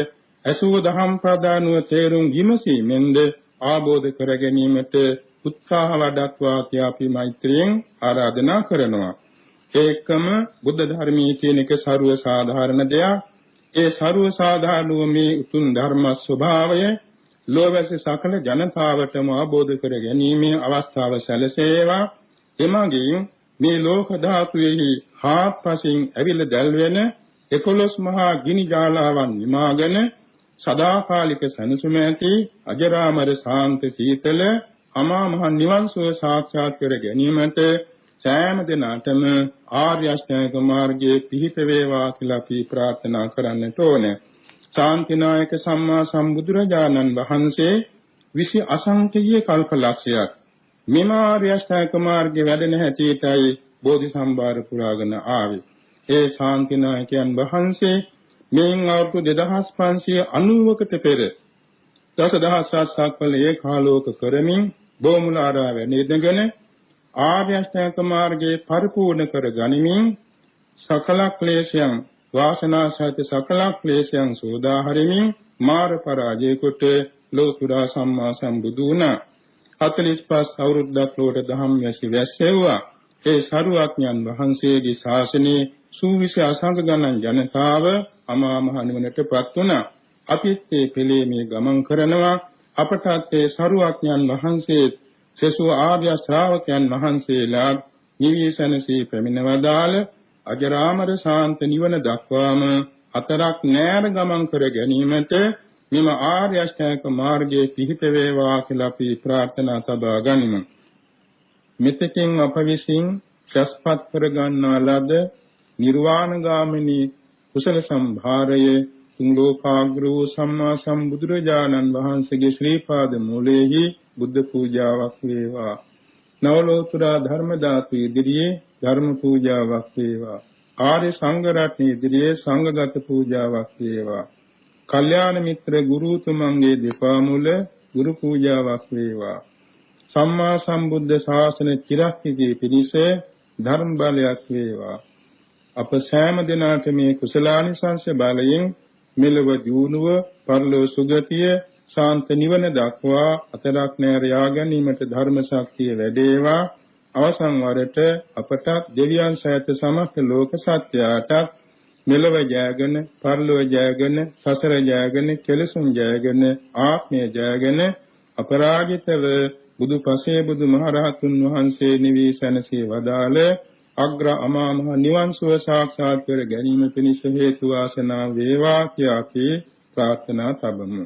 අසුව දහම් ප්‍රදානුව තේරුම් විමසීමෙන්ද ආબોධ කර ගැනීමට උත්සාහ වඩත්වා කියා අපි මෛත්‍රියෙන් ආරාධනා කරනවා. ඒකම බුද්ධ ධර්මයේ තියෙන එක ਸਰව සාධාරණ දෙයක්. ඒ ਸਰව සාධාරණ වූ මේ උතුම් ධර්ම ස්වභාවය ලෝකයේ සකල ජනතාවටම ආબોධ කර ගැනීමේ අවස්ථාව සැලසේවා. එමගින් මේ ලෝක ධාතුවේහි හාත්පසින් ඇවිල්ලා දැල්වෙන 11 මහා ගිනි ජාලාවන් නිමාගෙන සදාකාලික සනසුම ඇති අජරාමර ශාන්ත සීතල අමා මහ නිවන් සුව සාක්ෂාත් කර ගැනීමට සෑම දිනකටම ආර්ය අෂ්ටාංග මාර්ගයේ පිහිට වේවා කියලා අපි ප්‍රාර්ථනා කරන්නට ඕනේ. ශාන්තිනායක සම්මා සම්බුදුරජාණන් වහන්සේ 20 අසංඛ්‍ය කල්පලක්ෂයක් මෙම ආර්ය අෂ්ටාංග මාර්ගයේ වැඩෙන හැටියටයි බෝධි සම්භාර පුරාගෙන ආවේ. ඒ ශාන්තිනායකයන් වහන්සේ මෙයින් අවුරුදු 2590කට පෙර දසදහසක් වල ඒකාලෝක කරමින් බෝමුලාරාව නිදගෙන ආර්ය අෂ්ටාංග මාර්ගයේ පරිපූර්ණ කර ගනිමින් සකල ක්ලේශයන් වාසනා සහිත සකල ක්ලේශයන් සෝදා හරිමින් මාර පරාජය කොට ලෝතුරා සම්මා සම්බුදු වුණා. 45 අවුරුද්දක් ලෝට දහම් වැසෙව්වා. ඒ සරුවඥන් වහන්සේගේ ශාසනයේ සූවිසි අසංග ගණන් ජනතාව අමා මහ නිවනටපත් වුණා. අපිත් මේ පිළේ මේ ගමන් කරනවා. අපටත් ඒ සරුවඥන් වහන්සේ සසු ආර්ය ශ්‍රාවකයන් වහන්සේලා නිවිසනසී පැමිණවදාල අජරාමර ශාන්ත නිවන දක්වාම අතරක් නෑර ගමන් කර ගැනීමට මෙම ආර්ය අෂ්ටාංග මාර්ගයේ පිහිට වේවා කියලා අපි ප්‍රාර්ථනා සබා ගනිමු. මෙතෙකින් අප විසින් ශස්පත් කර ගන්නා ලද නිර්වාණ ගාමිනී කුසල සම්භාරයේ තුන් ලෝකාග්‍ර වූ සම්මා සම්බුදුරජාණන් වහන්සේගේ ශ්‍රී පාද මූලයේහි බුද්ධ පූජාවක් වේවා. නවලෝතර ධර්ම ධාතු ඉදිරියේ ධර්ම පූජාවක් වේවා. ආර්ය සංඝ රත්නයේ ඉදිරියේ සංඝගත පූජාවක් වේවා. කල්යාණ මිත්‍ර ගුරුතුමන්ගේ දෙපා මුල ගුරු පූජාවක් වේවා. සම්මා සම්බුද්ධ ශාසන චිරස්ථිතිය පිණිස ධර්ම බලයක් වේවා. අප සෑම දිනකට මේ කුසලානිසංස බලයෙන් මෙලොව දියුණුව පරලොව සුගතිය ශාන්ත නිවන දක්වා අතරක් නෑර යා ගැනීමට ධර්ම ශක්තිය වැඩේවා. අවසන් වරට අපට දෙවියන් සහිත සමස්ත ලෝක සත්‍යයට මෙලොව ජයගෙන පරලොව ජයගෙන සසර ජයගෙන කෙලෙසුන් ජයගෙන ආත්මය ජයගෙන අපරාජිතව බුදු පසේ බුදු මහරහතුන් වහන්සේ නිවී සැනසී වදාළ අග්‍ර අමා මහ නිවන් සුව සාක්ෂාත් කර ගැනීම පිණිස හේතු වාසනා වේවා කියා ප්‍රාර්ථනා සබමු.